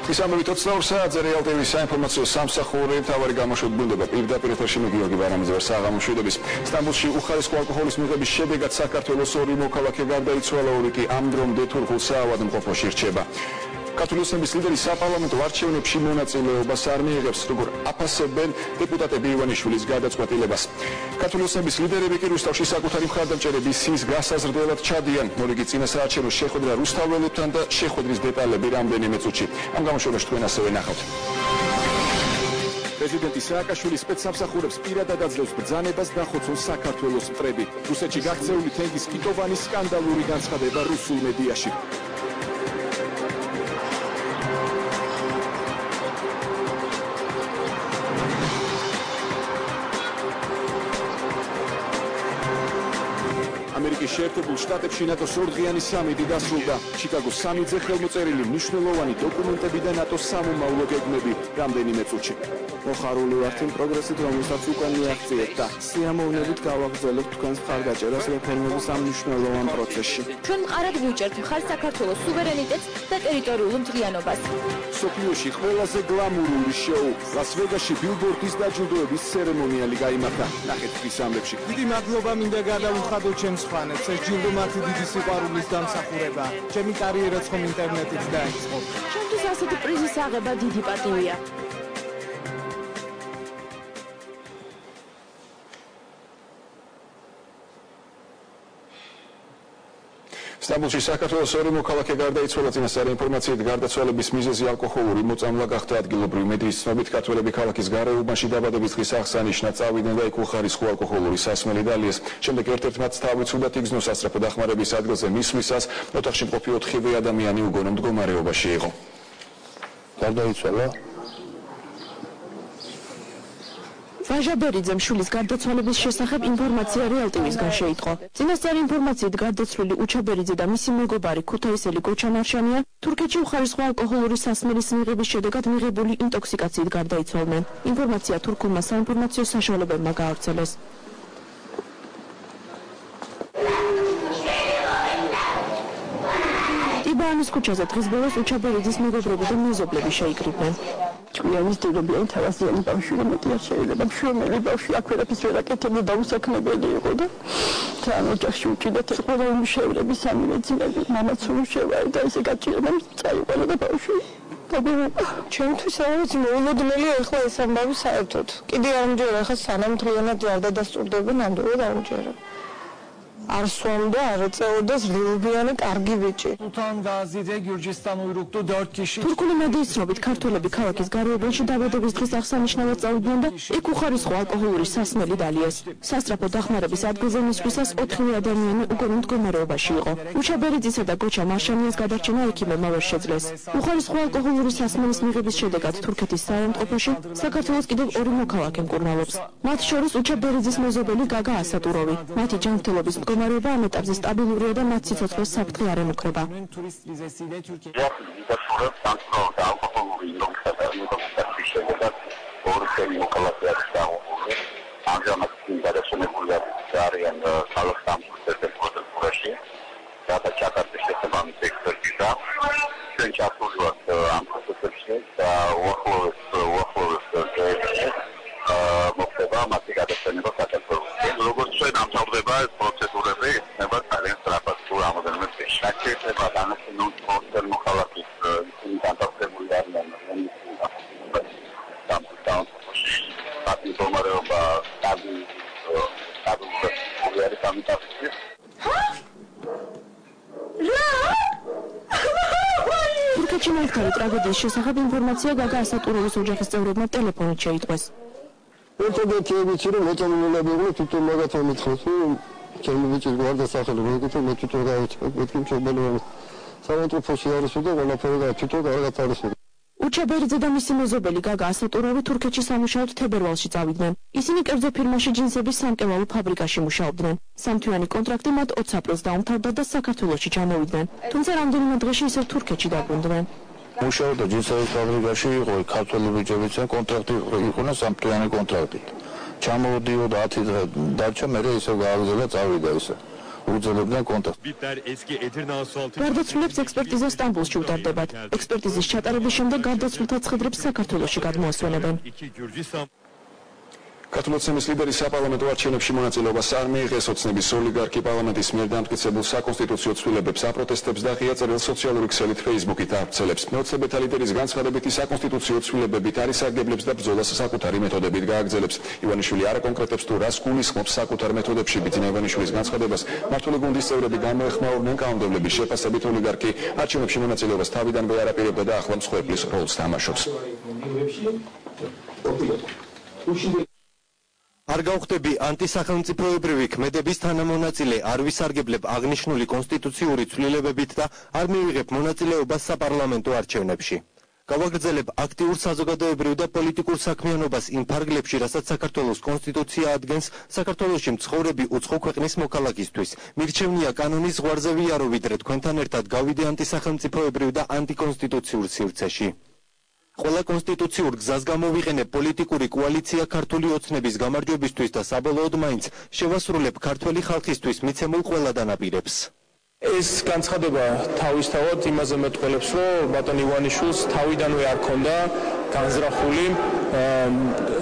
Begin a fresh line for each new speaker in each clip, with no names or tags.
ის ამბობთ 24 საათზე რეალ ტელის საინფორმაციო სამსახური თავარი გამოშვებით ბრუნდება პირდაპირ ეთერში მე გიორგი ვარამიძე ვარ საღამოშვიდობის. სტამბოლში უხარისხო ალკოჰოლის მიღების შედეგად საქართველოს 2 მოქალაქე გარდაიცვალა, 2 კი ამ დრომდე თურქულ საავადმყოფოში რჩება. კათოლიკოსების ლიდერი საპარლამენტო არჩევნებში მონაწილეობას არ მიიღებს, როგორ აფასებენ დეპუტატები ივანიშვილის გადაწყვეტილებას. კათოლიკოსების ლიდერები კი რუსთავში საკუთარი მხარდამჭერების სიის გასაზრდელად ჩადიან. მორიგი წინასაარჩევნო შეხვედრა რუსთაველებთან და შეხვედრის დეტალები რამდენიმე წუთში. ამ გამოშვებაში თქვენ ასევე ნახავთ. პრეზიდენტი სააკაშვილი სპეცსამსახურებს პირადად აძლევს ბრძანებას დახოცონ საქართველოს მტრები. რუსეთში გაქცეული თენგიზ კიტოვანის სკანდალური განცხადება რუსულ მედიაში. ამერიკის შეერთებულ შტატებში ნატოს ორდღიანი სამიტი დასრულდა. ჩიკაგოს სამიტზე ხელმოწერილი მნიშვნელოვანი დოკუმენტები და ნატოს სამომავლო გეგმები რამდენიმე წუთში. მოხარული ვართ იმ პროგრესით, რომელსაც უკვე მიაღწიეთ და სიამოვნებით გავაგრძელებთ თქვენს მხარდაჭერას რეფორმების ამ მნიშვნელოვან პროცესში.
ჩვენ მყარად ვუჭერთ მხარ საქართველოს სუვერენიტეტს და ტერიტორიულ მთლიანობას.
მსოფლიოში ყველაზე გლამურული შოუ ლას-ვეგასში ბილბორდის დაჯილდოების ცერემონიალი გაიმართა. ნახეთ ხის ამბებში.
დიდი მადლობა მინდა გადავუხადო ჩემს ხანებს. ეს ჯილდო მათი დიდი სიყვარულის დამსახურება. ჩემი კარიერაც ხომ ინტერნეტით დაიწყო.
ჩემთვის ასეთი პრიზის აღება დიდი პატივია.
სტამბოლში საქართველოს 2 მოქალაქე გარდაიცვალა. წინასწარი ინფორმაციით გარდაცვალების მიზეზი ალკოჰოლური მოწამვლა გახდა. ადგილობრივი მედიის ცნობით ქართველები ქალაქის გარეუბანში დაბადების დღის აღსანიშნად წავიდნენ და იქ უხარისხო ალკოჰოლური სასმელი დალიეს. შემდეგ ერთ-ერთ მათს თავით უნდა იგზნოს სასწრაფო დახმარების ადგილზე მისვლისას ოთახში მყოფი 4 ადამიანი უგონო მდგომარეობაში იყო.
გარდაიცვალა
ვაჟა ბერიძემ შვილის გარდაცვალების შესახებ ინფორმაცია რეალ ტივისგან შეიტყო. წინასწარი ინფორმაციით გარდაცვლილი უჩა ბერიძე და მისი მეგობარი ქუთაისელი გოჩა მარშანია თურქეთში უხარისხო ალკოჰოლური სასმელის მიღების შედეგად მიღებული ინტოქსიკაციით გარდაიცვალნენ. ინფორმაცია თურქულმა საინფორმაციო საშუალებებმა გაავრცელეს. ტიბაანის ქუჩაზე დღის ბოლოს უჩა ბერიძის მეგობრები და მეზობლები შეიკრიბნენ.
ჭკვიანის დილობიან თავაზიანი ბავშვი რომ მეტი არ შეიძლება მშვენიერი ბავშვი აქ ვერაფერს ვერ აკეთებდა და უსაქმებელი იყო და თან ოჯახში უჭიდათ ყველა უმშევრები სამივე ძმები მამაც უმშევარი და ესე გაჭირდა წაიყვანა და ბავშვი
ჩემთვის რაღაც მოულოდნელი ახლა ეს ამბავი საერთოდ კიდე არ მჯერა ხა სანამ დღიანად არ დადასტურდება ნამდვილად არ მჯერა არ სვამდა, არ ეწეოდა ზრდილობიანი კარგი ბიჭი.
Sultan Gazi'de Gürcistan uyruklu 4 kişi.
თურქული მედიის ცნობით ქართველები ქალაქის გარეუბანში დაბადების დღის აღსანიშნავად წავიდნენ და იქ უხარისხო ალკოჰოლური სასმელი დალიეს. სასწრაფო დახმარების ადგილზე მისვლისას 4 ადამიანი უგონო მდგომარეობაში იყო. უჩა ბერიძისა და გოჩა მარშანიას გადარჩენა ექიმებმა ვერ შეძლეს. უხარისხო ალკოჰოლური სასმელის მიღების შედეგად თურქეთის საავადმყოფოში საქართველოს კიდევ 2 მოქალაქე მკურნალობს. მათ შორის უჩა ბერიძის მეზობელი გაგა ასატუროვი. მათი ჯანმრთელობის მდგომარეობა ამ ეტაპზე სტაბილურია და მათ სიცოცხლეს საფრთხე არ ემუქრება. თურქეთში მომხდარი ტრაგედიის შესახებ ინფორმაცია გაგა ასატუროვის ოჯახის წევრებმა ტელეფონით შეიტყვეს.
ერთადერთი ვიცი რომ მოწამლულები იყვნენ თვითონ მაგათმა მითხრეს რომ ჩემი ბიჭის გარდასახელი მეკითხა მე თვითონ გავიწყე მეთქი მშობელია საავადმყოფოში არის და ყველაფერი თვითონ კარგად არის.
უჩა ბერიძე და მისი მეზობელი გაგა ასატუროვი თურქეთში სამუშაოდ თებერვალში წავიდნენ. ისინი კერძო ფირმაში ჯინსების სამკევალო ფაბრიკაში მუშაობდნენ. 3 თვიანი კონტრაქტი მათ 20 აპრილს დაუმთავრდა და საქართველოში ჩამოვიდნენ. თუმცა რამდენიმე დღეში ისევ თურქეთში დაბრუნდნენ.
მუშაობდა ჯინსების ფაბრიკაში, იყო ქართველი ბიჭებიც და კონტრაქტი იყო 3 თვიანი კონტრაქტი. ჩამოვიდიოდა 10 დღე დარჩა, მერე ისევ გააგრძელა წავიდა ისე. უძლებდნენ კონტაქტს.
გარდაცვლილებს ექსპერტიზა სტამბოლში უტარდებათ. ექსპერტიზის ჩატარების შემდეგ გარდაცვლილთა ცხედრებს საქართველოში გადმოასვენებენ.
კათოლიციზმის ლიდერი საპარლამენტო არჩევნებში მონაწილეობას არ მიიღეს. ოცნების ოლიგარქი პარლამენტის მიერ დამტკიცებულ საკონსტიტუციო ცვლილებებს აპროტესტებს და ღია წერილს სოციალური ქსელით Facebook-ით ავრცელებს. მეოცნებეთა ლიდერის განცხადებითი საკონსტიტუციო ცვლილებებით არის არგებლებს და ბრძოლას საკუთარი მეთოდებით გააგრძელებს. ივანიშვილი არ აკონკრეტებს თუ რას გულისხმობს საკუთარ მეთოდებში. ბიძინა ივანიშვილის განცხადებას მართული გუნდის წევრები გამოეხმაურნენ. კანონმდებლობის შეფასებით ოლიგარქი არჩევნებში მონაწილეობას თავიდანვე არ აპირებდა და ახლა მსხვერპლის როლს თამაშობს.
არ გავხდები ანტისახელმწიფოებრივი ქმედების თანამონაწილე, არ ვისარგებლებ აღნიშნული კონსტიტუციური ცვლილებებით და არ მივიღებ მონაწილეობას საპარლამენტო არჩევნებში. გავაგრძელებ აქტიურ საზოგადოებრივ და პოლიტიკურ საქმიანობას იმ ფარგლებში, რასაც საქართველოს კონსტიტუცია ადგენს საქართველოში მცხოვრები უცხო ქვეყნის მოქალაქისთვის. მირჩევნია კანონის ზღვარზე ვიარო, ვიდრე თქვენთან ერთად გავიდე ანტისახელმწიფოებრივ და ანტიკონსტიტუციურ სივრცეში. ყველა კონსტიტუციურ გზას გამოვიყენებ პოლიტიკური კოალიცია ქართული ოცნების გამარჯვებისთვის და საბოლოოდ მაინც შევასრულებ ქართველი ხალხისთვის მიცემულ ყველა დანაპირებს.
ეს განცხადება თავისთავად იმაზე მეტყველებს, რომ ბატონ ივანიშვილს თავიდანვე არ ქონდა განზრახული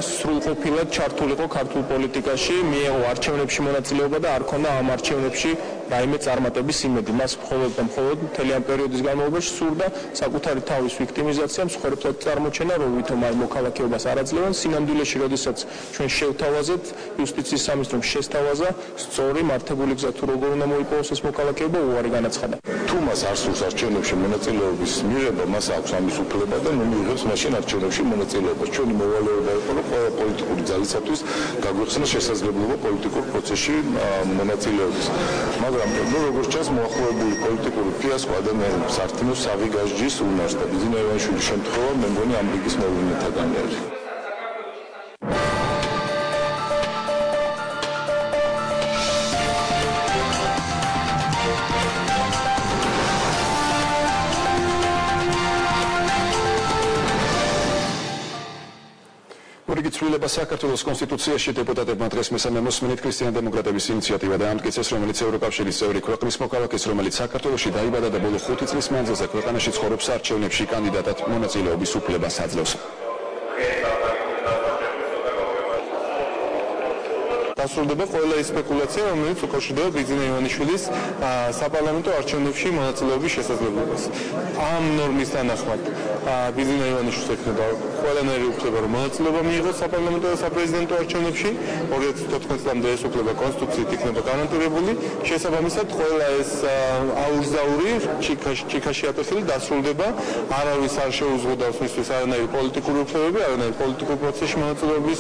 სრულყოფილად ჩართულიყო ქართულ პოლიტიკაში, მიეღო არჩევნებში მონაწილეობა და არ ქონდა ამ არჩევნებში რაიმე წარმატების იმედი. მას მხოლოდ და მხოლოდ მთელი ამ პერიოდის განმავლობაში სურდა საკუთარი თავის ვიქტიმიზაცია, მსხვერპლად წარმოჩენა, რომ ვითომ აი მოქალაქეობას არ აძლევენ. სინამდვილეში, როდესაც ჩვენ შევთავაზეთ იუსტიციის სამინისტრომ შესთავაზა სწორი მართებული გზა თუ როგორ უნდა მოიპოვოს ეს მოქალაქეობა, უარი განაცხადა.
თუ მას არ სურს არჩევნებში მონაწილეობის მიღება, მას აქვს ამის უფლება და მიიღებს მაშინ არჩევნებში მონაწილეობას. ჩვენი მოვალეობა იყო, რომ ყველა პოლიტიკური ძალისათვის გაგვეხსნა შესაძლებლობა პოლიტიკურ პროცესში მონაწილეობის. მაგრამ როგორც ჩანს, მოახლოებული პოლიტიკური ფიასკო ადამიანებს ართინოს სავი გასჯის უნარს და ბიძინა ივანიშვილის შემთხვევა მე მგონი ამ რიგის მოვლენათაგანი არის.
ცვლილება საქართველოს კონსტიტუციაში დეპუტატებმა დღეს მესამე მოსმენით ქრისტიან-დემოკრატების ინიციატივა დაამტკიცეს, რომელიც ევროკავშირის წევრი ქვეყნის მოქალაქეს, რომელიც საქართველოში დაიბადა და ბოლო 5 წლის მანძილზე ქვეყანაში ცხოვრობს, არჩევნებში კანდიდატად მონაწილეობის უფლებას აძლევს.
დასრულდება ყველა ის სპეკულაცია, რომელიც უკავშირდება ბიძინა ივანიშვილის საპარლამენტო არჩევნებში მონაწილეობის შესაძლებლობას. ამ ნორმის თანახმად ბიძინა ივანიშვილს ექნება ყველანაირი უფლება, რომ მონაწილეობა მიიღოს საპარლამენტო და საპრეზიდენტო არჩევნებში. 2014 წლამდე ეს უფლება კონსტიტუციით იქნება გარანტირებული. შესაბამისად, ყველა ეს აურზაური ჩიქაში ატეხილი დასრულდება. არავის არ შეუზღუდავს მისთვის არანაირი პოლიტიკური უფლებები, არანაირი პოლიტიკურ პროცესში მონაწილეობის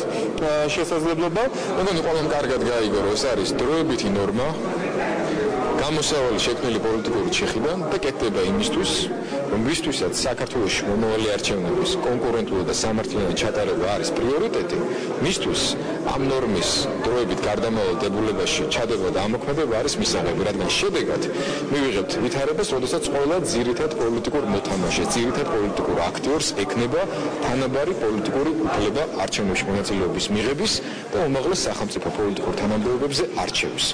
შესაძლებლობა.
მეგონი ყველამ კარგად გაიგო, რომ ეს არის დროებითი ნორმა, გამოსავალი შექმნილი პოლიტიკური ჩეხიდან და კეთდება იმისთვის, რომ ვისთვისაც საქართველოში მომავალი არჩევნების კონკურენტული და სამართლიანი ჩატარება არის პრიორიტეტი, მისთვის ამ ნორმის დროებით გარდამავალ დებულებაში ჩადება და ამოქმედება არის მისაღები, რადგან შედეგად მივიღებთ ვითარებას, როდესაც ყველა ძირითად პოლიტიკურ მოთამაშეს, ძირითად პოლიტიკურ აქტიორს ექნება თანაბარი პოლიტიკური უფლება არჩევნებში მონაწილეობის მიღების და უმაღლეს სახელმწიფო პოლიტიკურ თანამდებობებზე არჩევის.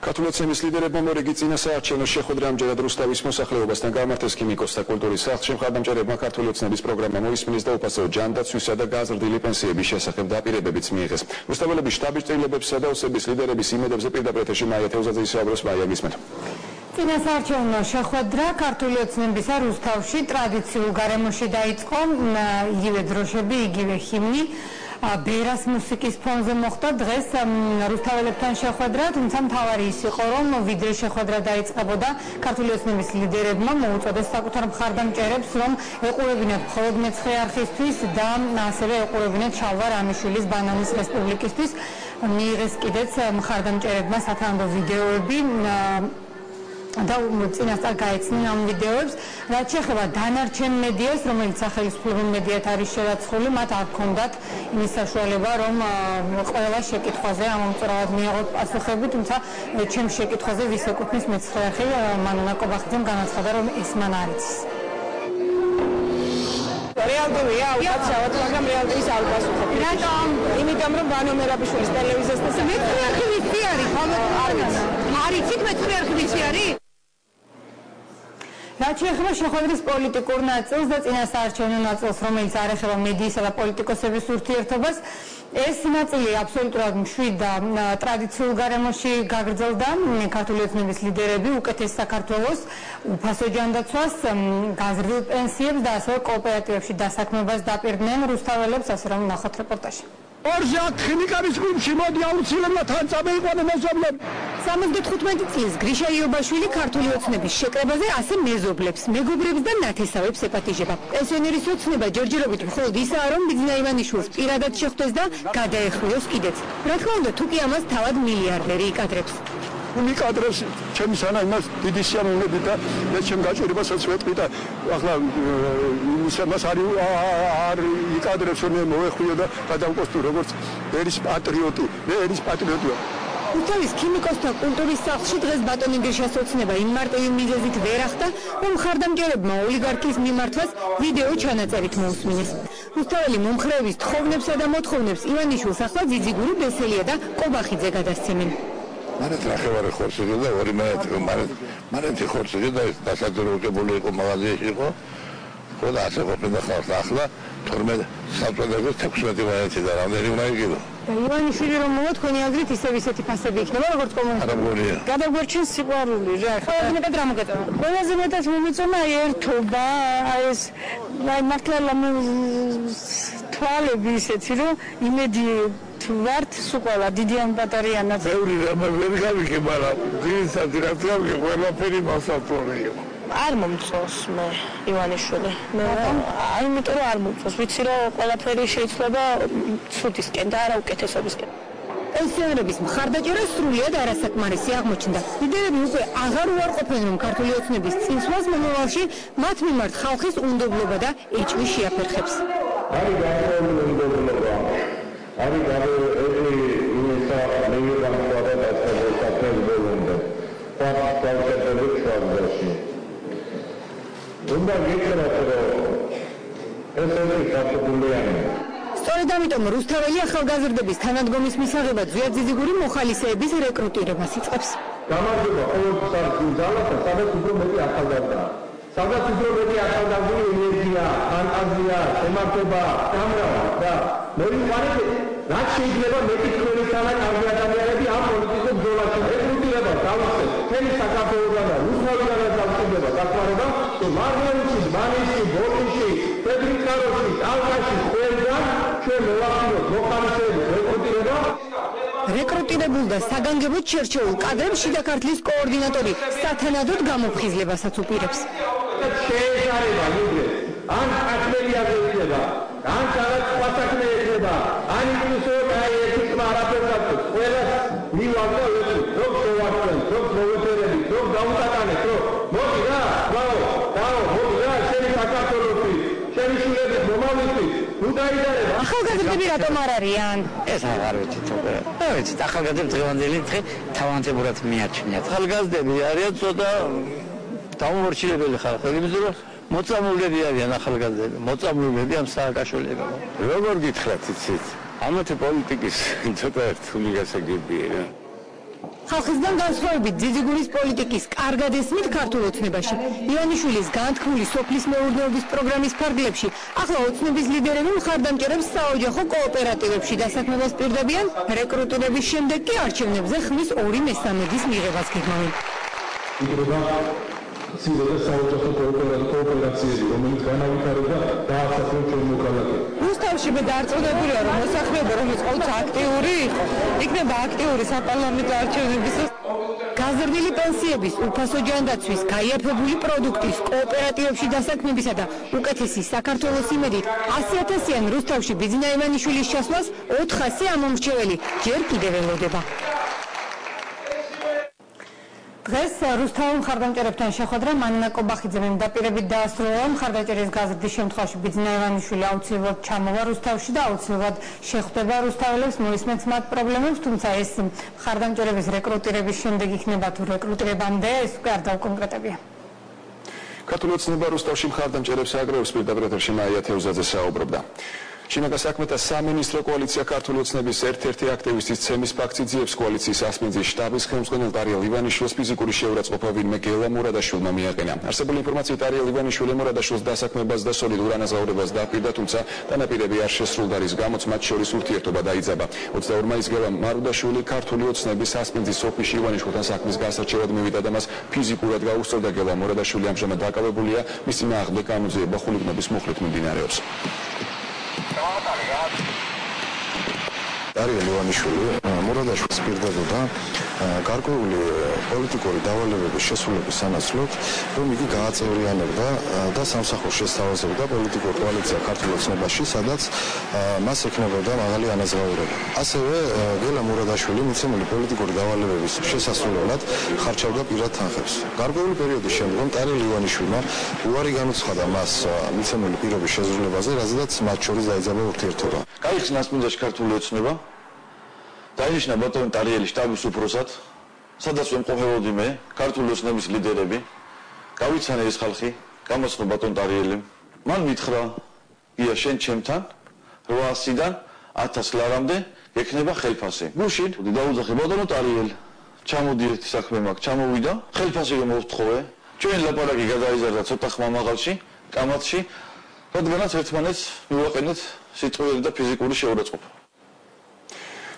კათოლიციზმის ლიდერებმა მორიგი წინასაარჩევნო შეხვედრა ამჯერად რუსთავის მოსახლეობასთან გამართეს. ქიმიკოსთა და კულტურის სახლში მხარდამჭერებმა ქართული ოცნების პროგრამა მოისმინეს და უფასო ჯანდაცვისა და გაზრდილი პენსიების შესახებ დაპირებებიც მიიღეს. რუსთაველების შტაბის წევრებისა და ოცნების ლიდერების იმედებზე პირდაპირ ეთერში მაია თეუზაძე ისაუბრებს. მაია, გისმენთ.
წინასაარჩევნო შეხვედრა ქართული ოცნებისა რუსთავში ტრადიციულ გარემოში დაიწყო. იგივე დროშები, იგივე ჰიმნი. ბერას მუსიკის ფონზე მოხდა დღეს რუსთაველებთან შეხვედრა, თუმცა მთავარი ის იყო, რომ ვიდრე შეხვედრა დაიწყებოდა, ქართული ოცნების ლიდერებმა მოუწოდეს საკუთარ მხარდამჭერებს, რომ ეყურებინათ მხოლოდ მეცხრე არხისთვის და ასევე ეყურებინათ შალვა რამიშვილის ბანანის რესპუბლიკისთვის. მიიღეს კიდეც მხარდამჭერებმა სათანადო ვიდეოები და წინასწარ გაეცნენ ამ ვიდეოებს. რაც შეეხება დანარჩენ მედიას, რომელიც სახელმწიფო მედიათ არის შერაცხული, მათ არ ჰქონდათ იმის საშუალება, რომ ყველა შეკითხვაზე ამომწურავად მიიღოთ პასუხები, თუმცა ჩემს შეკითხვაზე ვის ეკუთვნის მეცხრე არხი, მანუნა კობახიძემ განაცხადა, რომ ეს მან არ იცის.
რეალურია, უკაცრავად, მაგრამ რეალურიის არ გასუხობ.
რატომ?
იმიტომ რომ ბანო მერაბიშვილის ტელევიზიასთან
მეცხრე არხი ვისი არის? არ ვიცი. არ იცით მეცხრე არხი ვისი არის? რაც შეეხება შეხვედრის პოლიტიკურ ნაწილს და წინასაარჩევნო ნაწილს, რომელიც არ ეხება მედიისა და პოლიტიკოსების ურთიერთობას, ეს ნაწილი აბსოლუტურად მშვიდ და ტრადიციულ გარემოში გაგრძელდა. ქართული ოცნების ლიდერები უკეთეს საქართველოს უფასო ჯანდაცვას, გაზრდილ პენსიებს და ასევე კოოპერატივებში დასაქმებას დაპირდნენ. რუსთაველებს ასე რომ ნახოთ რეპორტაჟი.
ორზე 4 ნიკარის გუნდში მოდი აუცილებლად თან წამეიყვანე მეზობლები.
75 წლის გრიშა იობაშვილი ქართული ოცნების შეკრებაზე ასე მეზობლებს, მეგობრებს და ნათესავებს ეპატიჟება. პენსიონერის ოცნება ჯერჯერობით მხოლოდ ისაა, რომ ბიძინა ივანიშვილს პირადად შეხვდეს და გადაეხვიოს კიდეც. რა თქმა უნდა, თუ კი ამას თავად მილიარდერი იკადრებს.
უნიკადრებს ჩემი სანა იმას დიდი სიამოვნებით და მე ჩემ გაჭირებასაც ვეტყვი და ახლა იმას არ იკადრებს რომ მოეხვიო და გადავკოსტო როგორც ერის პატრიოტი. მე ერის პატრიოტია.
რუსთავის ქიმიკოსთა კულტურის სახლში დღეს ბატონი გრიშას ოცნება იმ მარტივი მიზეზით ვერ ახდა, რომ მხარდამჭერებმა ოლიგარქის მიმართვას ვიდეო ჩანაწერით მოусმინეს. რუსთაველი მომხრეების თხოვნებსა და მოთხოვნებს ივანიშვილს ახლა ძიძიგური ბესელია და კობახიძე გადასცემენ.
მანეთ ნახევარი ხორცი და ორი მანეთი ხორცი და დასაძროებული იყო მაღაზიაში იყო და ასე ყოფილა ხალხი ახლა 12 საწყობლებს 16 მანეთი და რამდენი უნდა იყიდო
და ივანიშვილი რომ მოთქონი აზრით ისევ ისეთი ფასები იქნება როგორც კომუნიკაცია
გადაგვერჩენს სიყვარული რა
ყველაზე მეტად რა მოგეწონა
ყველაზე მეტად მომეწონა ერთობა ეს მართლა თვალები ისეთი რომ იმედი ვართ სულ დიდიან ბატარიანად
ბევრი რამ ვერ გავიგე მაგრამ ძირითადად რა თქმა ყველაფერი მასატორი იყო
არ მომწონს მე ივანიშვილი მე იმიტომ რომ არ მომწონს ვიცი რომ ყველაფერი შეიძლება ცუდისკენ და არა უკეთესობისკენ
პენსიონერების მხარდაჭერა სრულიად არასაკმარისი აღმოჩნდა. ლიდერები უკვე აღარ უარყოფენ, რომ ქართული ოცნების წინსვლას მომავალში მათ მიმართ ხალხის უნდობლობა და ეჭვი შეაფერხებს.
არის გარკვეული უნდობლობა. არის გარკვეული იმისა მიღება და დასაბუთებელია. ფაქტობრივად შევარდაში. უნდა გითხრათ, რომ ეს არის საფუძვლიანი.
სწორედ ამიტომ რუსთაველი ახალგაზრდების თანადგომის მისაღებად ზვიად ძიძიგური მოხალისეების რეკრუტირებას იწყებს.
გამარჯობა ყოველთვის ძალათა, სადაც უფრო მეტი ახალგაზრდა. სადაც უფრო მეტი ახალგაზრდა ენერგია, ფანტაზია, შემართება, გამრავლა და მე ვიყავი რაც შეიძლება მეტი თქვენისგან კარგი ადამიანები ამ პოლიტიკურ ბრძოლაში რეკრუტირება დავიწყეთ. მთელი საქართველოსგან და რუსთავიდან დავწყდება დაკმარება, რომ მარგარიტში, მანისში, ბორისში, თეთრიწყაროში, ტალღაში, ყველგან ჩვენ მოვახდინოთ მოხალისეების რეკრუტირება.
რეკრუტირებულ და საგანგებოდ შერჩეულ კადრებს შიდა ქართლის კოორდინატორი სათანადოდ გამოფხიზლებასაც უპირებს.
შეეძარება მიგრეს, ან აკმელიაზე იქნება, ან რაღაც სხვა საქმე იქნება, ან ისე აი ერთი თმა არაფერს აქვს, ყველას მივაგდა ეს, რომ შევარდნით, რომ მოვეფერებით, რომ დავუტატანეთ, რომ მოდი რა, მოდი რა, შენი საქართველოსი, შენი შვილების მომავლისთვის, ნუ დაიძარება.
ახალგაზრდები რატომ არ არიან?
ეს აღარ ვიცით უკვე. რა ვიცით, ახალგაზრდებს დღევანდელი დღე თავანთებურად მიაჩნიათ.
ახალგაზრდები არიან ცოტა დაუმორჩილებელი ხალხი, იმიტომ რომ მოწამულები არიან ახალგაზრდები, მოწამულები ამ სააკაშვილებმა. როგორ გითხრათ, იცით? ამათი პოლიტიკის ცოტა რთული გასაგებია.
ხალხისგან განსხვავებით ძიძიგურის პოლიტიკის კარგად ესმით ქართულ ოცნებაში. ივანიშვილის განთქმული სოფლის მეურნეობის პროგრამის ფარგლებში ახლა ოცნების ლიდერები მხარდამჭერებს საოჯახო კოოპერატივებში დასაქმებას პირდებიან, რეკრუტირების შემდეგ კი არჩევნებზე ხმის 2/3-ის მიღებას გეგმავენ.
სიდიდე საოჯახო კოოპერაციები, რომელიც განავითარებდა დაასახელოს ჩვენ მოქალაქე.
რუსთავში მე დაარწმუნებულია, რომ მოსახლეობა, რომელიც ყოველთვის აქტიური იყო, იქნება აქტიური საპარლამენტო არჩევნების.
გაზრდილი პენსიების, უფასო ჯანდაცვის, გაიაფებული პროდუქტის, კოოპერატივებში დასაქმებისა და უკეთესი საქართველოს იმედით 100,000-იან რუსთავში ბიძინა ივანიშვილის ჩასვლას 400 ამომრჩეველი ჯერ კიდევ ველოდება. დღეს რუსთავ მხარდამჭერებთან შეხვედრა მანინა კობახიძემ დაპირებით დაასრულა მხარდაჭერის გაზრდის შემთხვევაში ბიძინა ივანიშვილი აუცილებლად ჩამოვა რუსთავში და აუცილებლად შეხვდება რუსთაველებს მოისმენთ მათ პრობლემებს, თუმცა ეს მხარდამჭერების რეკრუტირების შემდეგ იქნება თუ რეკრუტირებამდე, ეს უკვე არ დაუკონკრეტებია.
ქართული ოცნება რუსთავში მხარდამჭერებს აგროვებს, პირდაპირ ეთერში მაია თეუზაძე საუბრობდა. შინაგან საქმეთა სამინისტრო კოალიცია ქართული ოცნების ერთ-ერთი აქტივისტის ცემის ფაქტს იძიებს კოალიციის ასპინძის შტაბის ხელმძღვანელ ტარიელ ივანიშვილს ფიზიკური შეურაცხყოფა ვინმე გელა მურადაშვილმა მიაყენა. არსებული ინფორმაციით ტარიელ ივანიშვილი მურადაშვილს დასაქმებას და სოლიდურ ანაზღაურებას დააპირდა, თუმცა დანაპირები არ შესრულდა, რის გამოც მათ შორის ურთიერთობა დაიძაბა. 22 მაისს გელა მურადაშვილი ქართული ოცნების ასპინძის ოფისში ივანიშვილთან საქმის გასარჩევად მივიდა და მას ფიზიკურად გაუსწორდა. გელა მურადაშვილი ამჟამად დაკავებულია, მის წინააღმდეგ გამოძიება ხულიგნობის მუხლით მიმდინარეობს.
ტარიელ ივანიშვილი მურადაშვილს პირდებოდა გარკვეული პოლიტიკური დავალებების შესრულების სანაცვლოდ, რომ იგი გააწევრიანებდა და სამსახურს შესთავაზებდა პოლიტიკურ კოალიცია ქართულ ოცნებაში, სადაც მას ექნებოდა მაღალი ანაზღაურება. ასევე გელა მურადაშვილი მიცემული პოლიტიკური დავალებების შესასრულებლად ხარჩავდა პირად თანხებს. გარკვეული პერიოდის შემდგომ ტარიელ ივანიშვილმა უარი განუცხადა მას მიცემული პირობის შესრულებაზე, რაზედაც მათ შორის დაიძაბა ურთიერთობა.
გაიხსნა ასპინძაში ქართული ოცნება. დაინიშნა ბატონ ტარიელი შტაბის უფროსად, სადაც ვემყოფებოდი მე, ქართული ოცნების ლიდერები, გავიცანე ეს ხალხი, გამოსხო ბატონ ტარიელიმ. მან მითხრა, ია შენ ჩემთან 800-დან 1000 ლარამდე გექნება ხელფასი. გუშინ დაუძახე ბატონო ტარიელ, ჩამოდი ერთი საქმე მაქვს, ჩამოვიდა, ხელფასი რომ მოვთხოვე, ჩვენ ლაპარაკი გადაიზარდა ცოტა ხმა მაღალში, კამათში, რადგანაც ერთმანეთს მივაყენეთ სიტყვიერი და ფიზიკური შეურაცხყოფა.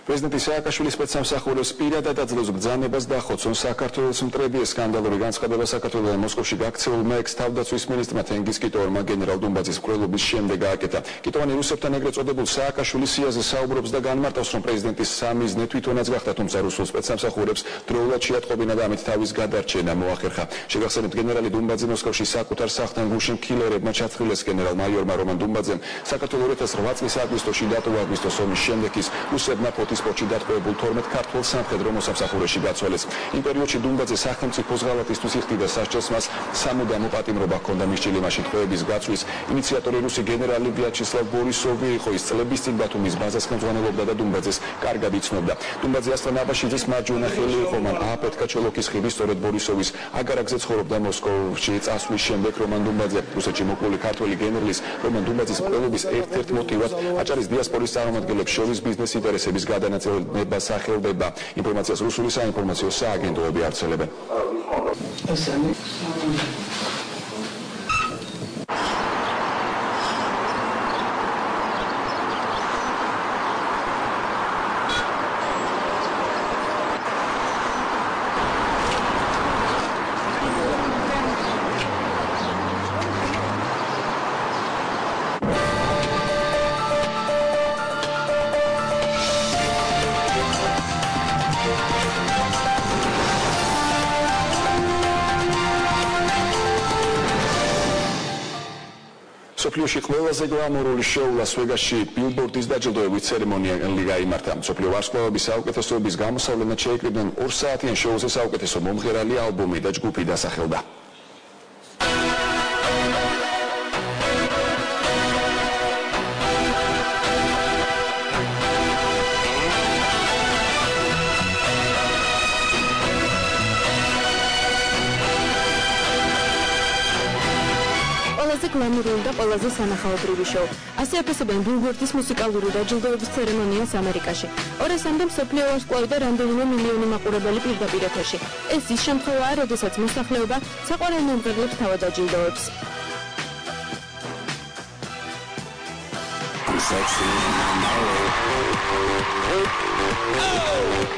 პრეზიდენტი სააკაშვილის სპეცსამსახურებს პირადად აძლევს ბრძანებას და ახოცონ საქართველოს მტრებია სკანდალური განცხადება საქართველოს მოსკოვში გაქცეულმა ექს-თავდაცვის მინისტრმა თენგიზ კიტოვარმა გენერალ დუმბაძის მკვლელობის შემდეგ გააკეთა. კიტოვანი რუსებთან ეგრეთ წოდებულ სააკაშვილის სიაზე საუბრობს და განმარტავს, რომ პრეზიდენტის სამიზნე თვითონაც გახდა, თუმცა რუსულ სპეცსამსახურებს დროულად შეატყობინა და ამით თავის გადარჩენა მოახერხა. შეგახსენებთ, გენერალი დუმბაძე მოსკოვში საკუთარ სახლთან გუშინ ქილერებმა ჩათხრილეს გენერალ მაიორმა რომან დუმბაძემ საქართველოს 2008 წლის აგვისტოში დატოვა აგვისტოს ომის შემდეგ ის რუსებმა სპორტში დატყვევებულ 12 ქართველ სამხედრო მოსამსახურეში გაწოლეს. იმ პერიოდში დუმბაძე სახელმწიფოს ღალატისთვის იხდიდა სასჯელს, მას სამუდამო პატიმრობა ჰქონდა მის ჭილიმაში თხოვების გაწვის. ინიციატორი რუსი გენერალი ვიაჩესლავ ბორისოვი იყო, ის წლების წინ ბათუმის ბაზას ხელმძღვანელობდა და დუმბაძეს კარგად იცნობდა. დუმბაძე ასლან აბაშიძის მარჯვენა ხელი იყო, მან ააფეთქა ჩოლოქის ხიდი სწორედ ბორისოვის აგარაკზე ცხოვრობდა მოსკოვში წასვლის შემდეგ. რომან დუმბაძე რუსეთში მოკლული ქართველი გენერლის რომან დუმბაძის მკვლელობის ერთ-ერთ მოტივად აჭარის დიასპორის წარმომადგენლებს შორის ბიზნეს ინტერესების განაწილება სახელდება. ინფორმაციას რუსული საინფორმაციო სააგენტოები ავრცელებენ. სოფლიოში ყველაზე გლამურული შოუ ლას-ვეგასში ბილბორდის დაჯილდოების ცერემონია გაიმართა. სოფლიო ვარსკვლავების საუკეთესოების გამოსავლენად შეიკრიბნენ 2 საათიან შოუზე საუკეთესო მომღერალი ალბომი და ჯგუფი დასახელდა.
გლამურული და ყველაზე სანახაობრივი შოუ. ასე აფასებენ ბილბორდის მუსიკალური დაჯილდოების ცერემონიას ამერიკაში. ორასამდე მსოფლიო ვარსკვლავი და რამდენიმე მილიონი მაყურებელი პირდაპირ ეთერში. ეს ის შემთხვევაა, როდესაც მოსახლეობა საყვარელ მომღერლებს თავად აჯილდოებს.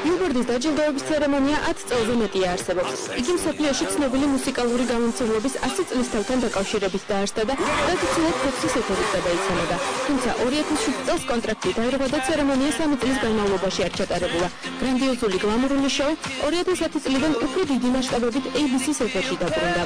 ბილბორდის დაჯილდოების ცერემონია 10 წელზე მეტია არსებობს. იგი მსოფლიოში ცნობილი მუსიკალური გამომცემლობის 100 წლისთავთან დაკავშირებით დაარსდა და ტრადიციულად ფოქსის ეთერით გადაიცემოდა. თუმცა 2007 წელს კონტრაქტი დაირღვა და ცერემონია 3 წლის განმავლობაში არ ჩატარებულა. გრანდიოზული გლამურული შოუ 2010 წლიდან უფრო დიდი მასშტაბებით ABC-ს ეთერში დაბრუნდა.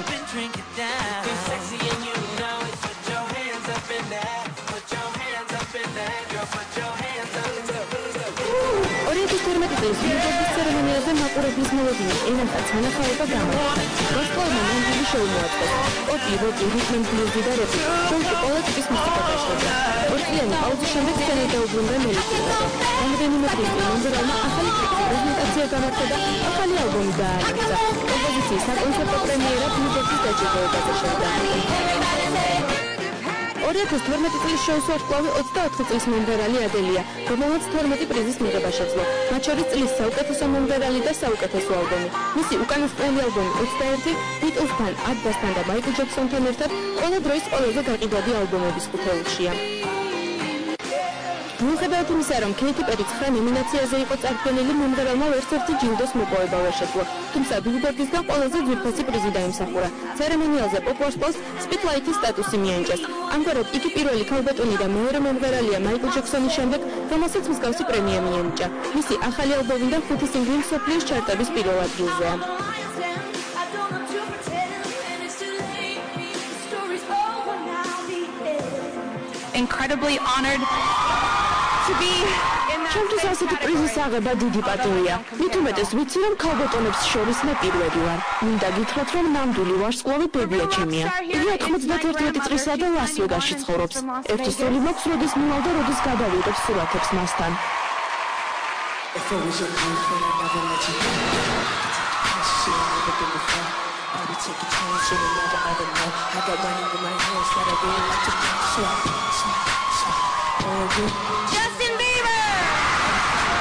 2012 წლის ბილბორდის ცერემონიაზე მაყურებლის მოლოდინის ენათა თანახმობა გამოიხატა. ვარსკვლავმა ნამდვილი შოუ მოაწყვეს. პოპი, როკი, რიტმ ბლუზი და რეპი. შოუში ყველა ტიპის მუსიკა გაჩნდა. ორწლიანი პაუზის შემდეგ სცენაზე დაუბრუნდა მელოდიაზე. რამდენიმე დღის წინ მომღერალმა ახალი ტრეკის პრეზენტაცია გამართა და ახალი ალბომი დააარსა. კომპოზიციის საკონცერტო პრემიერა ბილბორდის დაჯილდოებაზე შევიდა. 2012 წლის შოუს ვარსკვლავი 24 წლის მომღერალი ადელია, რომელმაც 12 პრიზის მიღება შეძლო. მათ შორის წლის საუკეთესო მომღერალი და საუკეთესო ალბომი. მისი უკანასკნელი ალბომი 21 ბიტლსთან, აბბასთან და მაიკლ ჯექსონთან ერთად ყველა დროის ყველაზე გაყიდვადი ალბომების ხუთეულშია. მიუხედავად იმისა, რომ ქეითი პერი 9 ნომინაციაზე იყო წარდგენილი, მომღერალმა ვერცერთი ჯილდოს მოპოვება ვერ შეძლო. თუმცა ბილბორდისგან ყველაზე ძვირფასი პრიზი დაიმსახურა. ცერემონიალზე პოპ ვარსკვლავს სპიტლაითის სტატუსი მიენიჭეს. ამგვარად იგი პირველი ქალბატონი და მეორე მომღერალია მაიკლ ჯექსონის შემდეგ, რომელსაც მსგავსი პრემია მიენიჭა. მისი ახალი ალბომი და 5 სინგლი მსოფლიოს ჩარტების პირველ ადგილზეა.
Incredibly honored to be in that.
ჩემთვის ასეთი პრიზის აღება დიდი პატივია. მით უმეტეს ვიცი, რომ ქალბატონებს შორის მე პირველი ვარ. მინდა გითხრათ, რომ ნამდვილი ვარსკვლავი ბებია ჩემია. იგი 91 წლისა და ლას-ვეგასში ცხოვრობს. ერთი სული მაქვს, როდის მივალ და როდის გადავიღებ სურათებს მასთან.
Justin Bieber!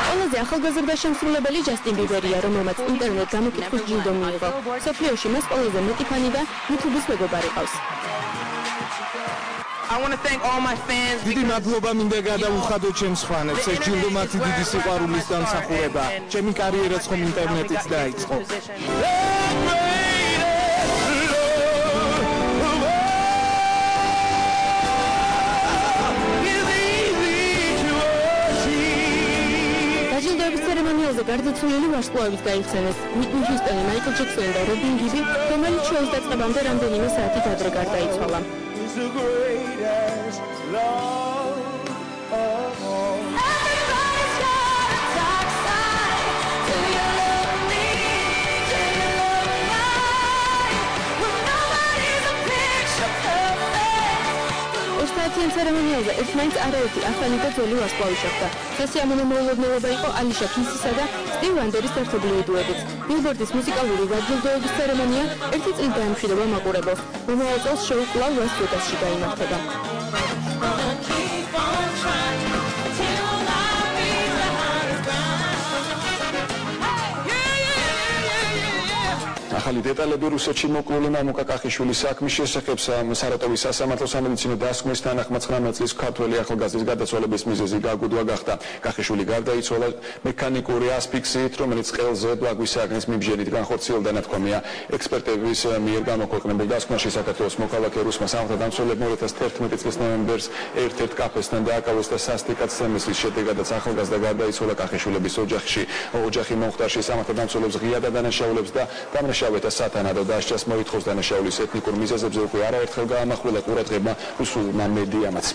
ყველაზე ახალგაზრდა შემსრულებელი ჯასტინ ბიბერია, რომელმაც ინტერნეტ გამოკითხვის ჯილდო მიიღო. მსოფლიოში მას ყველაზე მეტი ფანი და YouTube-ის მეგობარი ყავს.
I want to thank all my fans. დიდი მადლობა მინდა გადაუხადო ჩემს ფანებს. ეს ჯილდო მათი დიდი სიყვარულის დამსახურება. ჩემი კარიერაც ხომ ინტერნეტით დაიწყო.
დაჯილდოების ცერემონიალზე გარდაცვლილი ვარსკვლავებით გაიხსენეს. ვიტნი ჰიუსტონი, მაიკლ ჯექსონი და რობინ გიდი, რომელიც შოუს დაწყებამდე რამდენიმე საათით ადრე გარდაიცვალა. ერთსაათიან ცერემონიალზე ერთმანეთს არაერთი ახალი და ძველი ვარსკვლავი შეხვდა. სასიამოვნო მოულოდნელობა იყო ალიშა კისისა და სტივ ვანდერის ერთობლივი დუეტიც. ბილბორდის მუსიკალური დაჯილდოების ცერემონია ერთი წლით დაემშვიდობა მაყურებელს. მომავალ წელს შოუ კვლავ ლას-ვეგასში გაიმართება.
ახალი დეტალები რუსეთში მოკლული მამუკა კახიშვილის საქმის შესახებ სარატოვის სასამართლო სამედიცინო დასკვნის თანახმად 19 წლის ქართველი ახალგაზრდის გარდაცვალების მიზეზი გაგუდვა გახდა. კახიშვილი გარდაიცვალა მექანიკური ასფიქსიით, რომელიც ყელზე ბლაგვის საგნის მიბჟენით განხორციელდა, ნათქვამია ექსპერტების მიერ გამოქვეყნებულ დასკვნაში. საქართველოს მოქალაქე რუსმა სამართალდამცველებმა 2011 წლის ნოემბერს ერთ-ერთ კაფესთან დააკავეს და სასტიკად სცემის შედეგადაც ახალგაზრდა გარდაიცვალა კახიშვილების ოჯახში. ოჯახი მომხდარში სამართალდამცველებს ღია დადანაშაულებს და დამნაშავეთა სათანადო დასჯას მოითხოვს. დანაშაულის ეთნიკურ მიზეზებზე უკვე არაერთხელ გაამახვილა ყურადღება რუსულმა მედიამაც.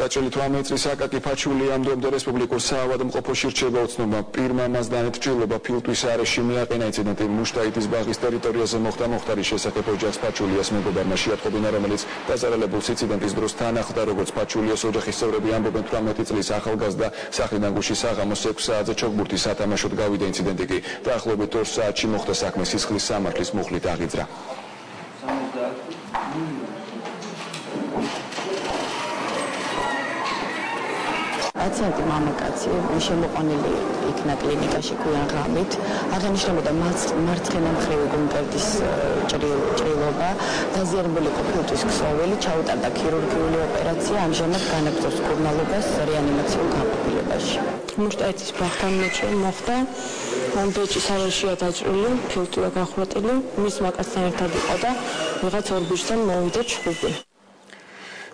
დაჭრილი 18 წლის აკაკი ფაჩული ამ დრომდე რესპუბლიკურ საავადმყოფოში რჩება უცნობმა პირმა. მას დანეთჭილობა ფილტვის არეში მიაყენა. ინციდენტი მუშტაიტის ბაღის ტერიტორიაზე მოხდა. მოხდარის შესახებ ოჯახს ფაჩულიას მეგობარმა შეატყობინა, რომელიც დაზარალებულს ინციდენტის დროს თან ახლდა. როგორც ფაჩულიას ოჯახის წევრები ამბობენ, 18 წლის ახალგაზრდა სახლიდან გუშინ საღამოს 6 საათზე ჩოგბურთის სათამაშოდ გავიდა. ინციდენტი კი დაახლოებით 2 საათში მოხდა. საქმე სისხლის სამართლის მუხლით აღიძრა.
პაციენტი მამაკაცი შემოყვანილი იქნა კლინიკაში ქვიან ღამით. აღენიშნებოდა მარცხენა მხრივი გუმბათის ჭრილობა, დაზიანებული იყო ფილტვის ქსოვილი, ჩაუტარდა ქირურგიული ოპერაცია, ამჟამად განაგრძობს მკურნალობას რეანიმაციულ განყოფილებაში.
მუშტაიტის ბაღთან მოხდა, ბეჭი საროშია დაჭრილი, ფილტვია გახვეტილი, მის მაკაცთან ერთად იყო და ვიღაც ორ ბიჭთან მოვიდა ჩხუბი.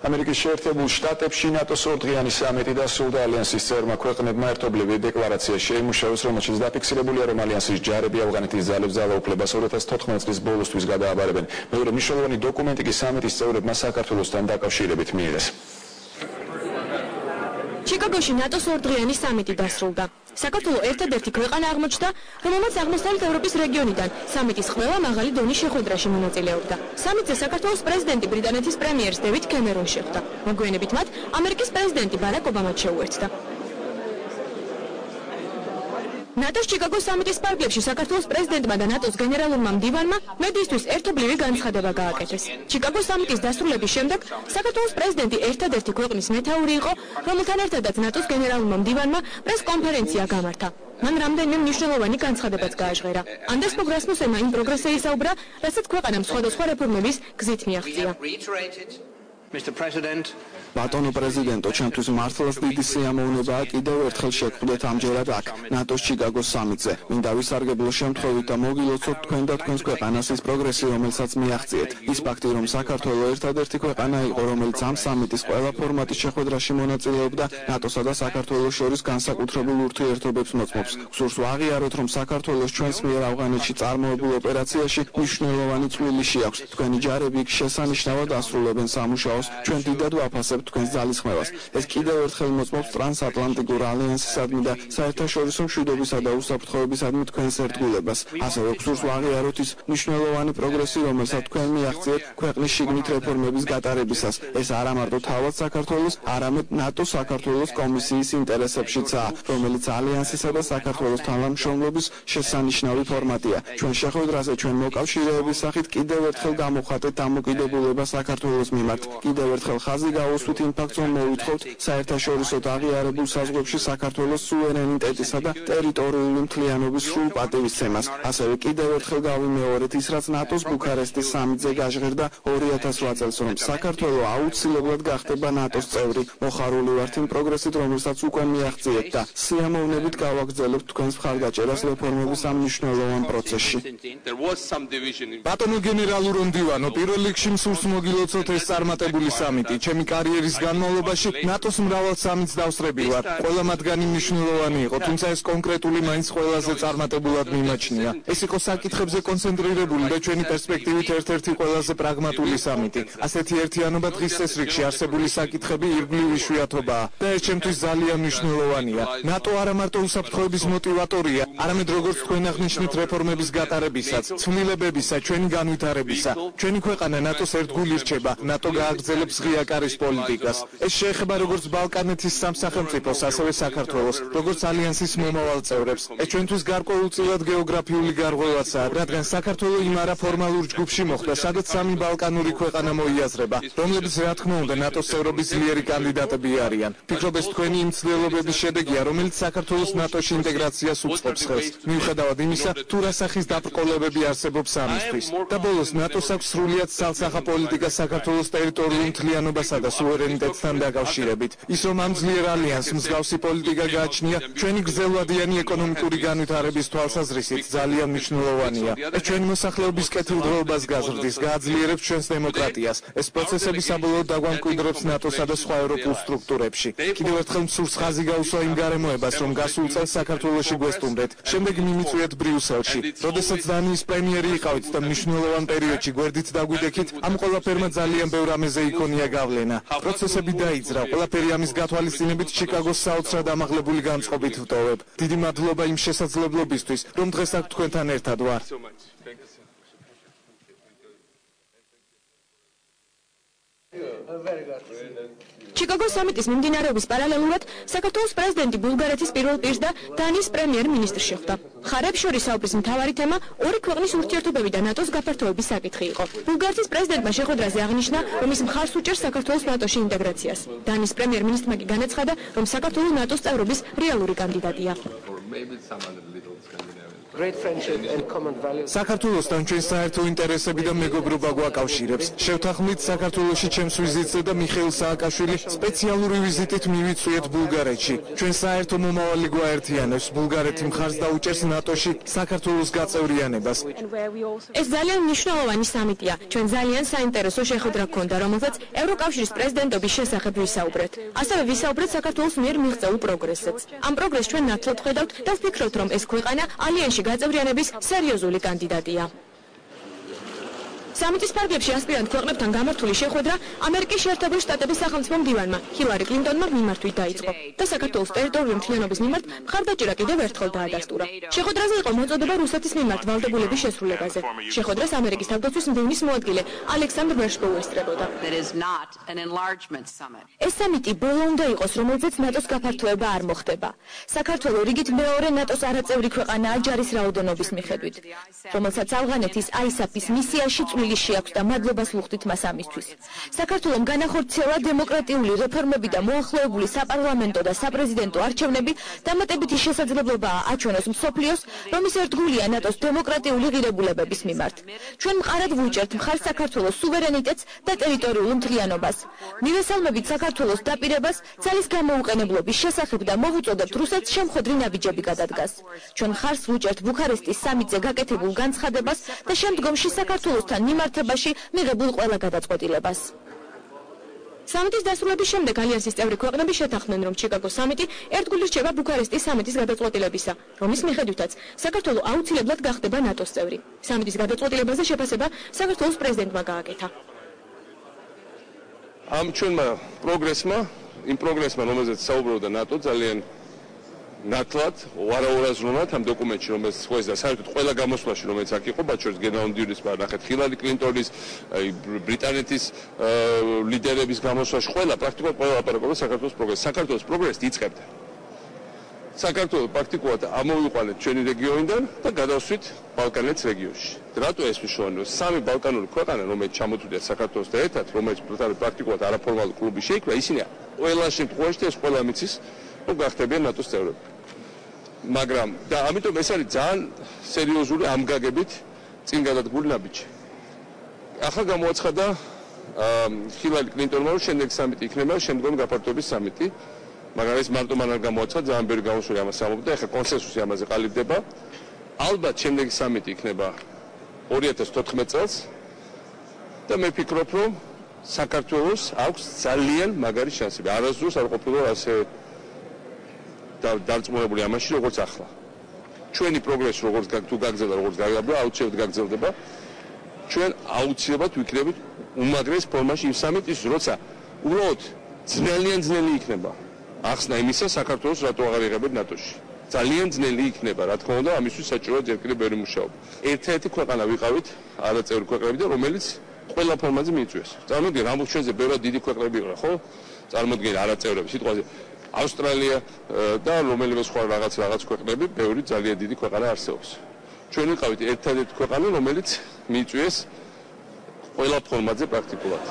ამერიკის შეერთებულ შტატებში ნატოს ორდღიანი სამიტი დასრულდა. ალიანსის წევრმა ქვეყნებმა ერთობლივი დეკლარაცია შეიმუშავეს, რომელშიც დაფიქსირებულია, რომ ალიანსის ჯარები ავღანეთის ძალებს ძალაუფლებას 2014 წლის ბოლოსთვის გადააბარებენ. მეორე მნიშვნელოვანი დოკუმენტი კი სამიტის წევრებმა საქართველოსთან დაკავშირებით მიიღეს.
ჩიკაგოში ნატოს ორდღიანი სამიტი დასრულდა. საქართველო ერთადერთი ქვეყანა აღმოჩნდა, რომელმაც აღმოსავლეთ ევროპის რეგიონიდან სამიტის ყველა მაღალი დონის შეხვედრაში მონაწილეობდა. სამიტზე საქართველოს პრეზიდენტი ბრიტანეთის პრემიერს დევიდ კემერონს შეხვდა. მოგვიანებით მათ ამერიკის პრეზიდენტი ბარაკ ობამაც შეუერთდა. ნატოს ჩიკაგოს სამიტის პარკლებში საქართველოს პრეზიდენტმა და ნატოს გენერალურმა მდივანმა მედიისთვის ერთობლივი განცხადება გააკეთეს. ჩიკაგოს სამიტის დასრულების შემდეგ საქართველოს პრეზიდენტი ერთადერთი ქვეყნის მეთაური იყო, რომელთან ერთადაც ნატოს გენერალურმა მდივანმა პრეს-კონფერენცია გამართა. მან რამდენიმე მნიშვნელოვანი განცხადებაც გააჟღერა. ანდრეს პროგრესმოსენმა იმ პროგრესზე ისაუბრა, რასაც ქვეყანამ სხვადასხვა რეფორმების გზით მიაღწია.
ბატონო პრეზიდენტო, ჩემთვის მართლაც დიდი სიამოვნებაა კიდევ ერთხელ შეგხვდეთ ამჯერად აქ, ნატოს ჩიკაგოს სამიტზე. მინდა ვისარგებლო შემთხვევით და მოგილოცოთ თქვენ და თქვენს ქვეყანას ის პროგრესი, რომელსაც მიაღწიეთ. ის ფაქტი, რომ საქართველო ერთადერთი ქვეყანა იყო, რომელიც ამ სამიტის ყველა ფორმატის შეხვედრაში მონაწილეობდა, ნატოსა და საქართველოს შორის განსაკუთრებულ ურთიერთობებს მოწმობს. გსურს ვაღიაროთ, რომ საქართველოს ჩვენს მიერ ავღანეთში წარმოებულ ოპერაციაში მნიშვნელოვანი წვლილი შეაქვს. თქვენი ჯარები იქ შესანიშნავად ასრულებენ სამუშაოს, ჩვენ დიდად ვაფასებთ თქვენს ძალისხმევას. ეს კიდევ ერთხელ მოწმობს ტრანსატლანტიკურ ალიანსისადმი და საერთაშორისო მშვიდობისა და უსაფრთხოებისადმი თქვენს ერთგულებას. ასევე გსურს ვაღიაროთ ის მნიშვნელოვანი პროგრესი, რომელსაც თქვენ მიაღწიეთ ქვეყნის შიგნით რეფორმების გატარებისას. ეს არა მარტო თავად საქართველოს, არამედ ნატოს საქართველოს კომისიის ინტერესებშიცაა, რომელიც ალიანსისა და საქართველოს თანამშრომლობის შესანიშნავი ფორმატია. ჩვენ შეხვედრაზე ჩვენ მოკავშირეების სახით კიდევ ერთხელ გამოვხატეთ დამოკიდებულება საქართველოს მიმართ. კიდევ ერთხელ ხაზი გაუსვით იმ ფაქტს, რომ მოვითხოვთ საერთაშორისო აღიარებულ საზღვრებში საქართველოს სუვერენიტეტისა და ტერიტორიული მთლიანობის სრულ პატივისცემას. ასევე კიდევ ერთხელ გავიმეორეთ ის, რაც ნატოს ბუქარესტის სამიტზე გაჟღერდა 2008 წელს, რომ საქართველო აუცილებლად გახდება ნატოს წევრი. მოხარული ვართ იმ პროგრესით, რომელსაც უკვე მიაღწიეთ და სიამოვნებით გავაგრძელებთ თქვენს მხარდაჭერას რეფორმების ამ მნიშვნელოვან პროცესში. ბატონო გენერალურო მდივანო, პირველ რიგში მსურს მოგილოცოთ ეს წარმატებული სამიტი. ჩემი კარიერის განმავლობაში ნატოს მრავალ სამიტს დავსწრები ვარ. ყველა მათგანი მნიშვნელოვანი იყო, თუმცა ეს კონკრეტული მაინც ყველაზე წარმატებულად მიმაჩნია. ეს იყო საკითხებზე კონცენტრირებული და ჩვენი პერსპექტივით ერთ-ერთი ყველაზე პრაგმატული სამიტი. ასეთი ერთიანობა დღის წესრიგში არსებული საკითხები ირგვლივ იშვიათობაა და ეს ჩემთვის ძალიან მნიშვნელოვანია. ნატო არა მარტო უსაფრთხოების მოტივატორია, არამედ როგორც თქვენ აღნიშნეთ რეფორმების გატარებისაც, ცვლილებებისა, ჩვენი განვითარებისა. ჩვენი ქვეყანა ნატოს ერთგული რჩება, ნატო გააგრძელებს ღია კარის პოლიტიკას. ეს შეეხება როგორც ბალკანეთის სამ სახელმწიფოს, ასევე საქართველოს, როგორც ალიანსის მომავალ წევრებს. ეს ჩვენთვის გარკვეულწილად გეოგრაფიული გარღვევაცაა, რადგან საქართველო იმ არაფორმალურ ჯგუფში მოხვდა, სადაც სამი ბალკანური ქვეყანა მოიაზრება, რომლებიც რა თქმა უნდა ნატოს წევრობის ძლიერი კანდიდატები არიან. ფიქრობ ეს თქვენი იმ ცდილობების შედეგია, რომელიც საქართველოს ნატოში ინტეგრაციას უწყობს ხელს, მიუხედავად იმისა, თუ რა სახის დაბრკოლებები არსებობს ამისთვის. და ბოლოს ნატოს აქვს სრულიად სალსახა პოლიტიკა საქართველოს ტერიტორიულ მთლიანობასა და სუვერენიტეტთან დაკავშირებით. ის რომ ამ ძლიერ ალიანსს მსგავსი პოლიტიკა გააჩნია, ჩვენი გრძელვადიანი ეკონომიკური განვითარების თვალსაზრისით ძალიან მნიშვნელოვანია. ეს ჩვენი მოსახლეობის კეთილდღეობას გაზრდის, გააძლიერებს ჩვენს დემოკრატიას. ეს პროცესები საბოლოოდ დაგვამკვიდრებს ნატოსა და სხვა ევროპულ სტრუქტურებში. კიდევ ერთხელ მსურს ხაზი გაუსვა იმ გარემოებას, რომ გასულ წელს საქართველოში გვესტუმრეთ, შემდეგ მიმიწვიეთ ბრიუსელში. როდესაც დანიის პრემიერი იყავით და მნიშვნელოვან პერიოდში გვერდით დაგვიდექით, ამ ყველაფერმა ძალიან ბევრ ამეზე იქონია გავლენა. პროცესები დაიძრა, ყველაფერი ამის გათვალისწინებით ჩიკაგოს საოცრად ამაღლებული განწყობით ვტოვებ. დიდი მადლობა იმ შესაძლებლობისთვის, რომ დღეს აქ თქვენთან ერთად ვარ.
ჩიკაგოს სამიტის მიმდინარეობის პარალელურად საქართველოს პრეზიდენტი ბულგარეთის პირველ პირს და დანიის პრემიერ-მინისტრს შეხვდა. მხარეებს შორის საუბრის მთავარი თემა ორი ქვეყნის ურთიერთობები და ნატოს გაფართოების საკითხი იყო. ბულგარეთის პრეზიდენტმა შეხვედრაზე აღნიშნა, რომ ის მხარს უჭერს საქართველოს ნატოში ინტეგრაციას. დანიის პრემიერ-მინისტრმა კი განაცხადა, რომ საქართველო ნატოს წევრობის რეალური კანდიდატია.
საქართველოსთან ჩვენ საერთო ინტერესები და მეგობრობა გვაკავშირებს. შევთანხმდით საქართველოში ჩემს ვიზიტზე და მიხეილ სააკაშვილი სპეციალური ვიზიტით მივიწვიეთ ბულგარეთში. ჩვენ საერთო მომავალი გვაერთიანებს. ბულგარეთი მხარს დაუჭერს ნატოში საქართველოს გაწევრიანებას.
ეს ძალიან მნიშვნელოვანი სამიტია. ჩვენ ძალიან საინტერესო შეხვედრა გქონდა, რომელზეც ევროკავშირის პრეზიდენტობის შესახებ ვისაუბრეთ. ასევე ვისაუბრეთ საქართველოს მიერ მიღწეულ პროგრესზეც. ამ პროგრესს ჩვენ ნათლად ხედავთ და ვფიქრობთ, რომ ეს ქვეყანა ალიანსში გაწევრიანების სერიოზული კანდიდატია. სამიტის ფარგლებში ასპირანტ ქვეყნებთან გამართული შეხვედრა ამერიკის შეერთებული შტატების სახელმწიფო მდივანმა ჰილარი კლინტონმა მიმართვით დაიწყო და საქართველოს ტერიტორიული მთლიანობის მიმართ მხარდაჭერა კიდევ ერთხელ დაადასტურა. შეხვედრაზე იყო მოწოდება რუსეთის მიმართ ვალდებულების შესრულებაზე. შეხვედრას ამერიკის თავდაცვის მდივნის მოადგილე ალექსანდრ ვერშბო უესწრებოდა. ეს სამიტი ბოლო უნდა იყოს, რომელზეც ნატოს გაფართოება არ მოხდება. საქართველო რიგით მეორე ნატოს არაწევრი ქვეყანაა ჯარის რაოდენობის მიხედვით, რომელსაც ავღანეთის ISAF-ის მისიაში შეაქვს და მადლობას ვუხდით მას ამისთვის. საქართველომ განახორციელა დემოკრატიული რეფორმები და მოახლოებული საპარლამენტო და საპრეზიდენტო არჩევნები, დამატებითი შესაძლებლობაა აჩვენოს მსოფლიოს, რომ ის ერთგულია ნატოს დემოკრატიული ღირებულებების მიმართ. ჩვენ მყარად ვუჭერთ მხარს საქართველოს სუვერენიტეტს და ტერიტორიულ მთლიანობას. მივესალმებით საქართველოს დაპირებას ძალის გამოუყენებლობის შესახებ და მოვუწოდებთ რუსეთს შემხედრი ნაბიჯები გადადგას. ჩვენ მხარს ვუჭერთ ბუქარესტის სამიტზე გაკეთებულ განცხადებას და შემდგომში საქართველოსთან მიმართებაში მიღებულ ყველა გადაწყვეტილებას. სამიტის დასრულების შემდეგ ალიანსის წევრი ქვეყნები შეთანხმდნენ, რომ ჩიკაგოს სამიტი ერთგული რჩება ბუქარესტის სამიტის გადაწყვეტილებისა, რომის მიხედვითაც საქართველო აუცილებლად გახდება ნატოს წევრი. სამიტის გადაწყვეტილებაზე შეფასება საქართველოს პრეზიდენტმა გააკეთა.
ამ ჩვენმა პროგრესმა, რომელზეც საუბრობდა ნატო, ძალიან ნათლად, ვარაურაზრუნად ამ დოკუმენტში, რომელიც ხويس და საერთოდ ყველა გამოსვლაში, რომელიც აქ იყო, მათ შორის გენერალ მდივნის ნახეთ ჰილარი კლინტონის, ბრიტანეთის ლიდერების გამოსვლაში, პრაქტიკულად ყველა ლაპარაკობდა საქართველოს პროგრესს. საქართველოს პროგრესი იწყებდა. საქართველოს პრაქტიკულად ამოვიყვანეთ ჩვენი რეგიონიდან და გადავსვით ბალკანეთის რეგიონში. რატო ეს მნიშვნელოვანია? სამი ბალკანური ქვეყანა, რომელიც ჩამოთვლიდა საქართველოს და ერთად, რომელიც პრაქტიკულად არაფორმალური კლუბი შეიქმნა, ისინი ყველა შემთხვევაში ეს ყველა მიცის გახდებიან ნატოს წევრები. მაგრამ და ამიტომ ეს არის ძალიან სერიოზული ამგაგებით წინ გადადგმული ნაბიჯი. ახლა გამოაცხადა ჰილარი კლინტონმა, რომ შემდეგ სამიტი იქნება შემდგომი გაფართოების სამიტი, მაგრამ ეს მარტო მან არ გამოაცხადა, ძალიან ბევრი გამოსული ამას ამბობდა, ახლა კონსენსუსი ამაზე ყალიბდება. ალბათ შემდეგი სამიტი იქნება 2014 წელს და მე ვფიქრობ, რომ საქართველოს აქვს ძალიან მაგარი შანსები. არასდროს არ ყოფილა ასე დარწმუნებული ამაში, როგორც ახლა. ჩვენი პროგრესი როგორც თუ გაგრძელდა, როგორც გაგრძელდა, აუცილებლად გაგრძელდება. ჩვენ აუცილებლად ვიქნებით უმაგრეს ფორმაში იმ სამიტის, როცა უბრალოდ ძნელი იქნება ახსნა იმისა, საქართველოს რატო აღარ იღებენ ნატოში. ძალიან ძნელი იქნება, რა თქმა უნდა, ამისთვის საჭიროა ჯერ კიდევ ბევრი მუშაობა. ერთ-ერთი ქვეყანა ვიყავით, არაწევრი ქვეყნებიდან, რომელიც ყველა ფორმაზე მიიწვიეს. წარმოიდგინე, რამბობს ჩვენზე ბევრად დიდი ქვეყნები იყო, ხო? წარმოიდგინე არაწევრები, სიტყვაზე ავსტრალია და რომელიმე სხვა რაღაც ქვეყნები, ბევრი ძალიან დიდი ქვეყანა არსებობს. ჩვენ ვიყავით ერთადერთი ქვეყანა, რომელიც მიიწვიეს ყველა ფორმაზე პრაქტიკულად.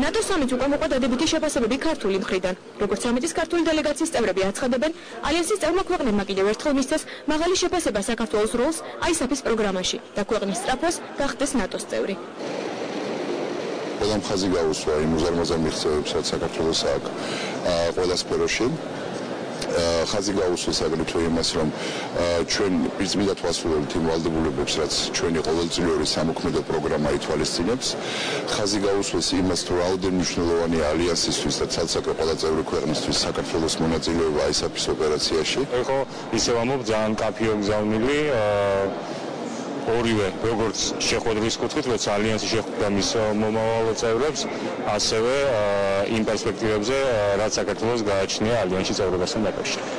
ნატოს სამიტს უკვე მოყვა დადებითი შეფასებები ქართული მხრიდან. როგორც სამიტის ქართული დელეგაციის წევრები აცხადებენ, ალიანსის წევრმა ქვეყნებმა კიდევ ერთხელ მისცეს მაღალი შეფასება საქართველოს როლს ISAF-ის პროგრამაში და ქვეყნის სწრაფოს გახდეს ნატოს წევრი.
ყველა მხაზე გაუსვა იმ უზარმაზარ მიღწევებს, რაც საქართველოს აქვს ყველა სფეროში. ხაზი გაუსვეს აგრეთვე იმას, რომ ჩვენ პირწმიდად ვასრულებთ იმ ვალდებულებებს, რაც ჩვენი ყოველწლიური სამოქმედო პროგრამა ითვალისწინებს. ხაზი გაუსვეს იმას, თუ რაოდენ მნიშვნელოვანია ალიანსისთვის და ცალსაკრე ყველა წევრი ქვეყნისთვის საქართველოს მონაწილეობა ISAF-ის ოპერაციაში.
ხო, ისევ ამბობ ძალიან კაფეო გზავნილი ორივე როგორც შეხვედრის კუთხით, როცა ალიანსი შეხვდა მის მომავალ წევრებს, ასევე იმ პერსპექტივებზე, რაც საქართველოს გააჩნია ალიანსში წევრობასთან დაკავშირებით.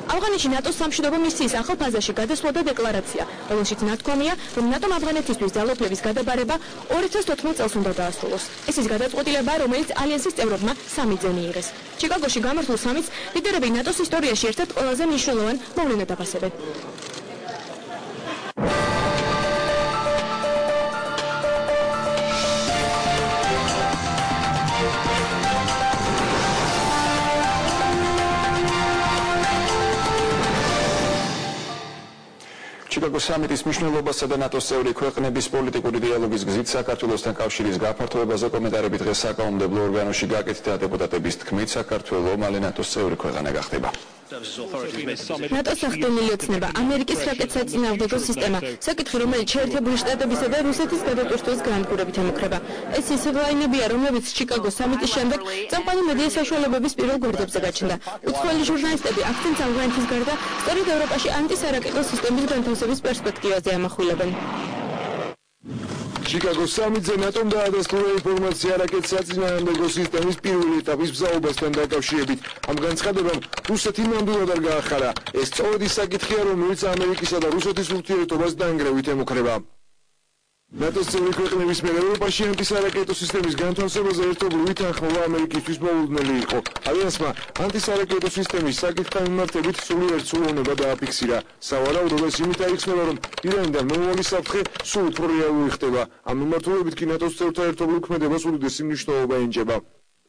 ავღანეთში ნატოს სამშვიდობო მისიის ახალ ფაზაში გადასვლოდა დეკლარაცია, რომელშიც ნათქვამია, რომ ნატომ ავღანეთისთვის ძალაუფლების გადაბარება 2014 წელს უნდა დაასრულოს. ეს ის გადაწყვეტილება, რომელიც ალიანსის წევრებმა სამიტზე მიიღეს. ჩიკაგოში გამართულ სამიტს ლიდერები ნატოს ისტორიაში ერთ-ერთ ყველაზე მნიშვნელოვან მოვლენად აფასებენ.
ჩიკაგოს სამიტის მნიშვნელობასა და ნატოს წევრი ქვეყნების პოლიტიკური დიალოგის გზით საქართველოსთან კავშირის გაფართოებაზე კომენტარები დღეს საკანონმდებლო ორგანოში გაკეთდა დეპუტატების თქმით, საქართველო მალე ნატოს წევრი ქვეყანა გახდება.
ნატოს ახდენილი ოცნება ამერიკის რაკეტსაწინააღმდეგო სისტემა, საკითხი, რომელიც შეერთებული შტატებისა და რუსეთის გადატვირთვის განადგურებით ემუქრება. ეს ისე ლაინებია, რომლებიც ჩიკაგოს სამიტის შემდეგ წამყვანი მედია საშუალებების პირველ გვერდებზე გაჩნდა. უცხოელი ჟურნალისტები აქცენტს ავღანეთის გარდა სწორედ ევროპაში ანტისარაკეტო სისტემის განთავსების პერსპექტივაზე ამახვილებენ.
ჩიკაგოს სამიტზე ნატომ დაადასტურა ინფორმაცია რაკეტსაწინააღმდეგო სისტემის პირველი ეტაპის მზაობასთან დაკავშირებით. ამ განცხადებამ რუსეთი ნამდვილად არ გაახარა. ეს სწორედ ის საკითხია, რომელიც ამერიკისა და რუსეთის ურთიერთობას დაანგრევით ემუქრება. ნატოს წევრი ქვეყნების მიერ ევროპაში ანტისარაკეტო სისტემის განთავსებაზე ერთობლივი თანხმობა ამერიკისთვის მოულოდნელი იყო. ალიანსმა ანტისარაკეტო სისტემის საკითხთან მიმართებით სულიერ ცვლილება დააფიქსირა. სავარაუდოდ იმით აიხსნება, რომ ირანიდან მომავალი საფრთხე სულ უფრო რეალური ხდება. ამ მიმართულებით კი ნატოს წევრთა ერთობლივ ქმედებას უდიდესი მნიშვნელობა ენიჭება.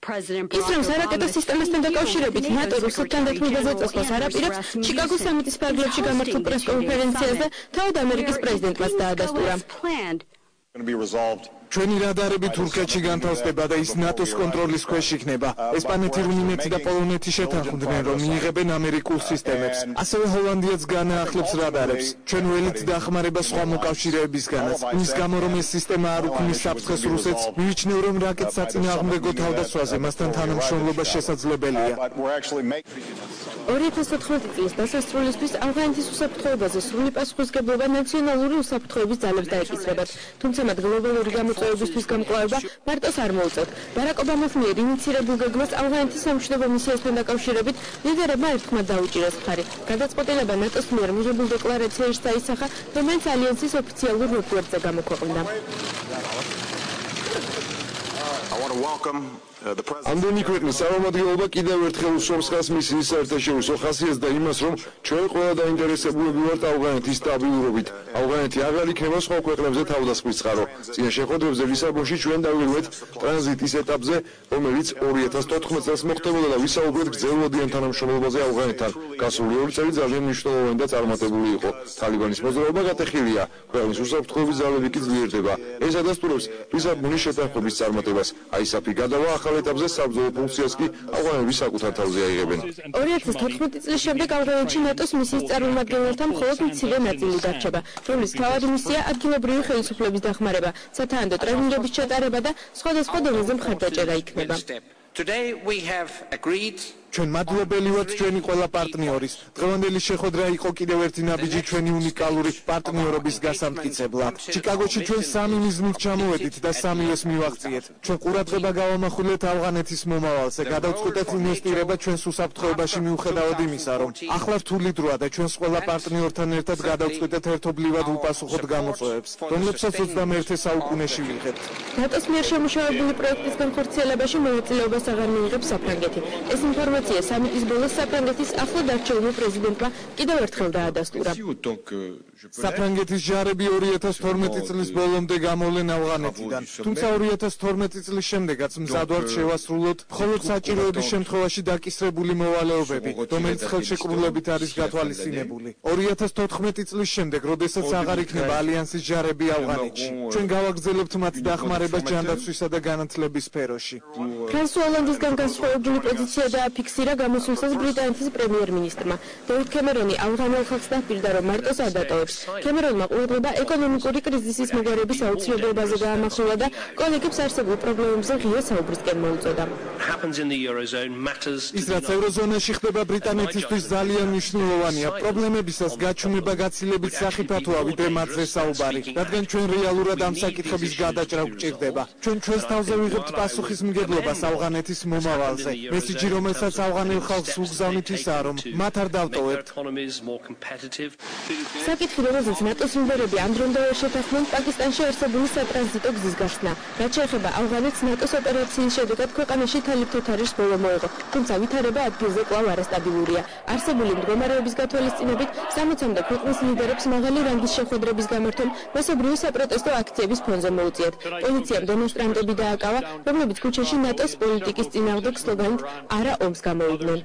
ის რომ სარაკეტო სისტემასთან დაკავშირებით ნატო რუსეთთან დათმობაზე წესვას არ აპირებს, ჩიკაგოს სამიტის ფარგლებში გამართულ პრესკონფერენციაზე თავად ამერიკის პრეზიდენტმაც დაადასტურა.
ჩვენი რადარები თურქეთში განთავსდება და ის ნატოს კონტროლის ქვეშ იქნება. ესპანეთი, რუმინეთი და პოლონეთი შეთანხმდნენ, რომ მიიღებენ ამერიკულ სისტემებს. ასევე ჰოლანდიაც განაახლებს რადარებს. ჩვენ ველით დახმარება სხვა მოკავშირეებისგანაც. იმის გამო, რომ ეს სისტემა არ უქმნის საფრთხეს რუსეთს, მივიჩნევ, რომ რაკეტსაწინააღმდეგო თავდასხმაზე მასთან თანამშრომლობა შესაძლებელია.
2014 წლის დასასრულისთვის ავღანეთის უსაფრთხოებაზე სრული პასუხისგებლობა ნაციონალური უსაფრთხოების ძალებს დაეკისრებათ, თუმცა მათ გლობალური გამოწვევებისთვის გამკლავება მარტოს არ მოუწევთ. ბარაკ ობამას მიერ ინიცირებულ გეგმას ავღანეთის სამშვიდობო მისიასთან დაკავშირებით ლიდერებმა ერთხმად დაუჭირეს მხარი. გადაწყვეტილება ნატოს მიერ მიღებულ დეკლარაციაშიც დაისახა, რომელიც ალიანსის ოფიციალურ ვებგვერდზე გამოქვეყნდა.
ამდენი ქვეყნის წარმომადგენლობა კიდევ ერთხელ უსვამს ხაზს მისიის საერთაშორისო ხასიათს და იმას, რომ ჩვენ ყველა დაინტერესებულები ვართ ავღანეთის სტაბილურობით. ავღანეთი აღარ იქნება სხვა ქვეყნებზე თავდასხმის წყარო. წინა შეხვედრებზე ლისაბონში ჩვენ დავიღეთ ტრანზიტის ეტაპზე, რომელიც 2014 წელს მოხდებოდა და ვისაუბრეთ გრძელვადიან თანამშრომლობაზე ავღანეთთან. გასული 2 წელი ძალიან მნიშვნელოვანი და წარმატებული იყო. თალიბანის მოძრაობა გატეხილია, ქვეყნის უსაფრთხოების ძალები კი ძლიერდება. ეს ადასტურებს ლისაბონის შეთანხმების წარმატებას. აისაფი გადავა ახალ ეტაპზე საბრძოლო ფუნქციას კი ავღანები საკუთარ თავზე აიღებენ.
2014 წლის შემდეგ ავღანეთში ნატოს მისიის წარმომადგენელთა მხოლოდ მცირე ნაწილი დარჩება, რომლის თავად მისია ადგილობრივი ხელისუფლების დახმარება, სათანადო ტრენინგების ჩატარება და სხვადასხვა დონეზე მხარდაჭერა იქნება.
ჩვენ მადლობელი ვართ ჩვენი ყველა პარტნიორის. დღევანდელი შეხვედრა იყო კიდევ ერთი ნაბიჯი ჩვენი უნიკალური პარტნიორობის გასამტკიცებლად. ჩიკაგოში ჩვენ 3 მიზნით ჩამოვედით და 3-ს მივაღწიეთ. ჩვენ ყურადღება გავამახვილეთ ავღანეთის მომავალზე, გადავწყვეტეთ ინვესტირება ჩვენს უსაფრთხოებაში მიუხედავად იმისა, რომ ახლა რთული დროა და ჩვენს ყველა პარტნიორთან ერთად გადავწყვეტეთ ერთობლივად ვუპასუხოთ გამოწვევებს, რომლებსაც 21 საუკუნეში ვიღებთ.
ნატოს მიერ შემუშავებული პროექტის განხორციელებაში მონაწილეობას აღარ მიიღებს საფრანგეთი. ეს ინფორმაცია სამიტის ბოლოს საფრანგეთის ახლად არჩეულმა პრეზიდენტმა კიდევ ერთხელ დაადასტურა.
საფრანგეთის ჯარები 2012 წლის ბოლომდე გამოვლენ ავღანეთიდან, თუმცა 2012 წლის შემდეგაც მზად ვართ შევასრულოთ მხოლოდ საჭიროების შემთხვევაში დაკისრებული მოვალეობები, რომელიც ხელშეკრულებით არის გათვალისწინებული. 2014 წლის შემდეგ, როდესაც აღარ იქნება ალიანსის ჯარები ავღანეთში, ჩვენ გავაგრძელებთ მათ დახმარებას ჯანდაცვისა და განათლების სფეროში.
ფრანსუა ოლანდისგან განსხვავებული პოზიცია დააფიქსირა გამოსულსაც ბრიტანეთის პრემიერ-მინისტრმა. დევიდ კემერონი ავღანელ ხალხს დაპირდა, რომ მარტოს არ დატოვებს. კემერონმა ყურადღება ეკონომიკური კრიზისის მოგვარების აუცილებლობაზე გაამახვილა და კოლეგებს არსებულ პრობლემებზე ღია საუბრისკენ მოუწოდა.
ის რაც ევროზონაში ხდება ბრიტანეთისთვის ძალიან მნიშვნელოვანია. პრობლემებისას გაჩვენება გაცილებით სახიფათოა, ვიდრე მათზე საუბარი, რადგან ჩვენ რეალურად ამ საკითხების გადაჭრა გვჭირდება. ჩვენ ჩვენს თავზე ვიღებთ პასუხისმგებლობას ავღანეთის მომავალზე. მესიჯი, რომელსაც ავღანელ ხალხს უგზავნით ისაა, რომ მათ არ დავტოვებთ.
საკითხი, რომელზეც ნატოს ლიდერები ამდრომდე ვერ შეთანხმდნენ, პაკისტანში არსებული სატრანზიტო გზის გახსნა. რაც შეეხება ავღანეთს, ნატოს ოპერაციის შედეგად ქვეყანაში თალიფ-თოთარის ბოლო მოეღო, თუმცა ვითარება ადგილზე კვლავ არასტაბილურია. არსებული მდგომარეობის გათვალისწინებით 60-მდე ქვეყნის ლიდერებს მაღალი რანგის შეხვედრების გამართვამ მასობრივი საპროტესტო აქციების ფონზე მოუწიათ. პოლიციამ დემონსტრანტები დააკავა, რომლებიც ქუჩაში ნატოს პოლიტიკის წინააღმდეგ სლოგანით „არა ომს“ გამოვიდნენ.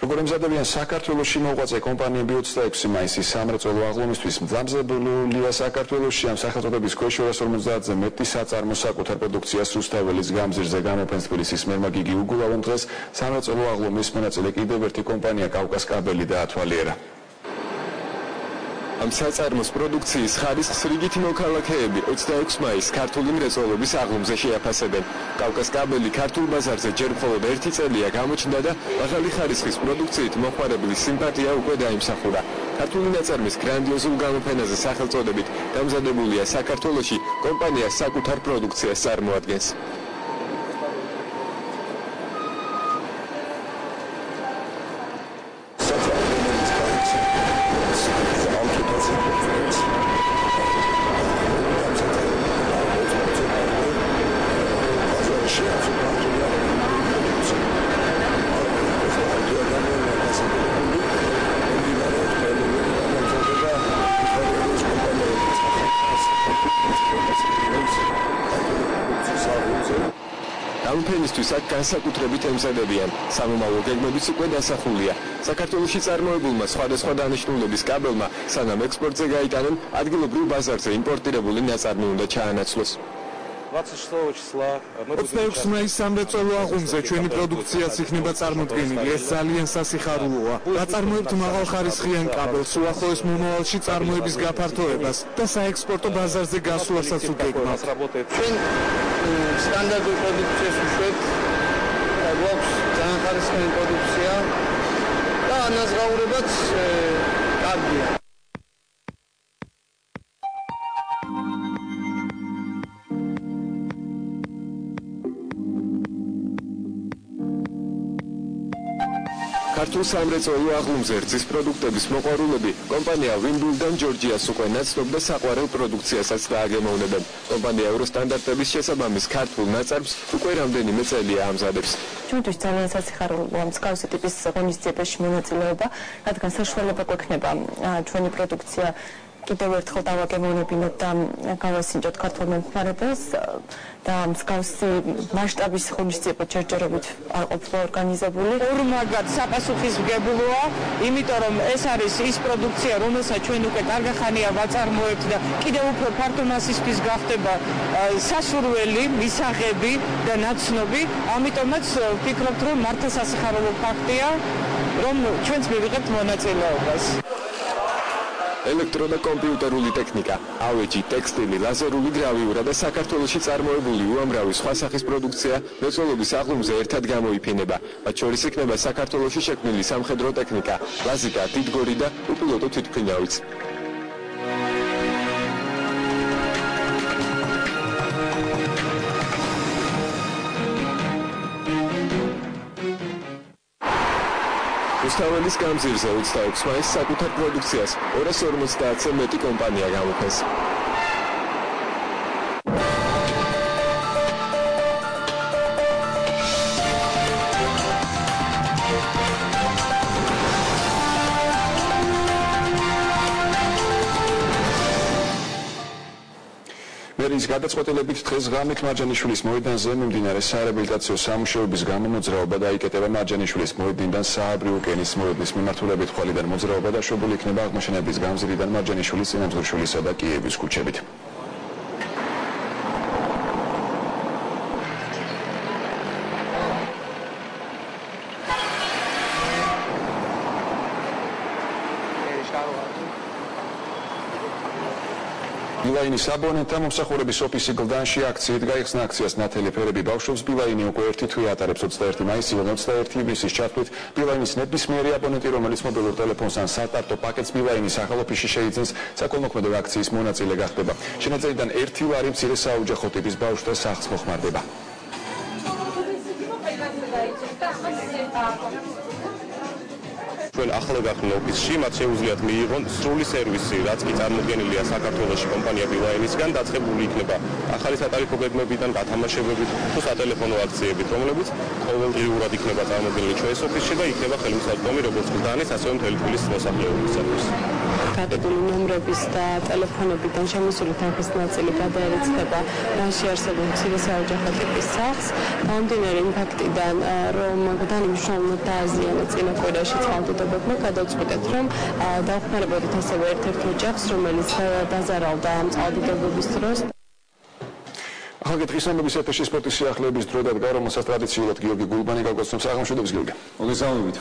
როგორ ემზადებიან საქართველოში მოღვაწე კომპანიები 26 მაისის სამრეწველო აღლუმისთვის მძაფრებულია საქართველოში ამ სახელწოდების ქვეშ 250-ზე მეტი საწარმო საკუთარ პროდუქციას რუსთაველის გამზირზე გამოფენს თბილისის მერმა გიგი უგულავამ დღეს სამრეწველო აღლუმის მონაწილე კიდევ ერთი კომპანია კავკასკაბელი დაათვალიერა.
ამ საწარმოს პროდუქციის ხარისხს რიგითი მოქალაქეები 26 მაისს ქართული მრეწველობის აღლუმზე შეაფასებენ. კავკასკაბელი ქართულ ბაზარზე ჯერ მხოლოდ ერთი წელია გამოჩნდა და მაღალი ხარისხის პროდუქციით მოხმარებლის სიმპათია უკვე დაიმსახურა. ქართული ნაწარმის გრანდიოზულ გამოფენაზე სახელწოდებით დამზადებულია საქართველოში კომპანია საკუთარ პროდუქციას წარმოადგენს. გამოფენისთვის აქ განსაკუთრებით ემზადებიან. სამომავლო გეგმებიც უკვე დასახულია. საქართველოში წარმოებულმა სხვადასხვა დანიშნულების კაბელმა სანამ ექსპორტზე გაიტანენ, ადგილობრივ ბაზარზე იმპორტირებული ნაწარმი უნდა ჩაანაცვლოს.
26 მაისს სამრეწველო აღლუმზე ჩვენი პროდუქციაც იქნება წარმოდგენილი. ეს ძალიან სასიხარულოა. ვაწარმოებთ მაღალხარისხიან კაბელს, უახლოეს მომავალში წარმოების გაფართოებას და საექსპორტო ბაზარზე გასვლასაც უგეგმავთ.
ჩვენ სტანდარტულ პროდუქციას უშვებთ. გვაქვს ძალიან ხარისხიანი პროდუქცია და ანაზღაურებაც კარგია.
ქართულ სამრეწველო აღლუმზე რძის პროდუქტების მოყვარულები კომპანია Wimbledon Georgias უკვე ნაცნობ და საყვარელ პროდუქციასაც დააგემოვნებენ. კომპანია ევროსტანდარტების შესაბამის ქართულ ნაწარმს უკვე რამდენიმე წელია ამზადებს.
ჩვენთვის ძალიან სასიხარულოა მსგავსი ტიპის ღონისძიებაში მონაწილეობა, რადგან საშუალება გვექნება ჩვენი პროდუქცია კიდევ ერთხელ დავაგემოვნებინოთ და გავასინჯოთ ქართულ მომხმარებელს და მსგავსი მასშტაბის ღონისძიება ჯერჯერობით არ ყოფილა ორგანიზებული.
ორმაგად საპასუხისმგებლოა, იმიტომ რომ ეს არის ის პროდუქცია, რომელსაც ჩვენ უკვე კარგი ხანია ვაწარმოებთ და კიდევ უფრო ფართო მასისთვის გახდება სასურველი, მისაღები და ნაცნობი. ამიტომაც ვფიქრობთ, რომ მართლა სასიხარულო ფაქტია, რომ ჩვენც მივიღებთ მონაწილეობას.
ელექტრო და კომპიუტერული ტექნიკა, ავეჯი, ტექსტილი, ლაზერული გრავიურა და საქართველოში წარმოებული უამრავი სხვა სახის პროდუქცია მრეწველობის აღლუმზე ერთად გამოიფინება. მათ შორის იქნება საქართველოში შექმნილი სამხედრო ტექნიკა, ლაზიკა, დიდგორი და უპილოტო თვითმფრინავიც. რუსთაველის გამზირზე 26 მაისს საკუთარ პროდუქციას 250-ზე მეტი კომპანია გამოფენს.
მერის გადაწყვეტილებით დღეს ღამით მარჯანიშვილის მოედანზე მიმდინარე სარეაბილიტაციო სამუშაოების გამო მოძრაობა დაიკეტება. მარჯანიშვილის მოედნიდან სააბრიო კენის მოედნის მიმართულებით ხვალიდან მოძრაობა დაშვებული იქნება აღმაშენების გამზირიდან მარჯანიშვილის, წინამძღვრიშვილისა და კიევის ქუჩებით. ბილაინის აბონენტთა მომსახურების ოფისი გლდანში აქციით გაიხსნა. აქციას ნათელი ფერები ბავშვებს ბილაინი უკვე ერთი თვე ატარებს. 21 მაისიდან 21 ივნისის ჩათვლით ბილაინის ნებისმიერი აბონენტი, რომელიც მობილურ ტელეფონს ან სტარტაპ პაკეტს ბილაინის ახალ ოფისში შეიძენს, საკოლმოქმედო აქციის მონაწილე გახდება. შენაძენიდან 1 ლარი მცირე საოჯახო ტიპის ბავშვთა სახლს მოხმარდება.
ჩვენ ახლა გახდნენ ოფისში, მათ შეუძლიათ მიიღონ სრული სერვისი, რაც კი წარმოდგენილია საქართველოში კომპანია ბილაინისგან, დაწყებული იქნება ახალი სატარიფო გეგმებიდან, გათამაშებებით თუ სატელეფონო აქციებით, რომლებიც ყოველდღიურად იქნება წარმოდგენილი ჩვენს ოფისში და იქნება ხელმისაწვდომი როგორც გლდანის, ასევე მთელი თბილისის მოსახლეობისათვის.
გაყიდული ნომრების და ტელეფონებიდან შემოსული თანხის ნაწილი გადაერიცხება რანში არსებულ მცირე საოჯახო ტიპის სახლს. გამომდინარე იმ ფაქტიდან, რომ დანიშნულმა დააზიანა წინა კვირაში წყალდიდობებმა, გადავწყვიტეთ, რომ დავხმარებოდით ასევე ერთ-ერთ ოჯახს, რომელიც დაზარავდა ამ წყალდიდობების დროს.
ახალ დღისამების ეთერში სპორტის სიახლეების დრო დადგა, რომელსაც ტრადიციულად გიორგი გულბანი გაგაცნობს. აღმშვიდობის გიორგი. მოგესალმებით.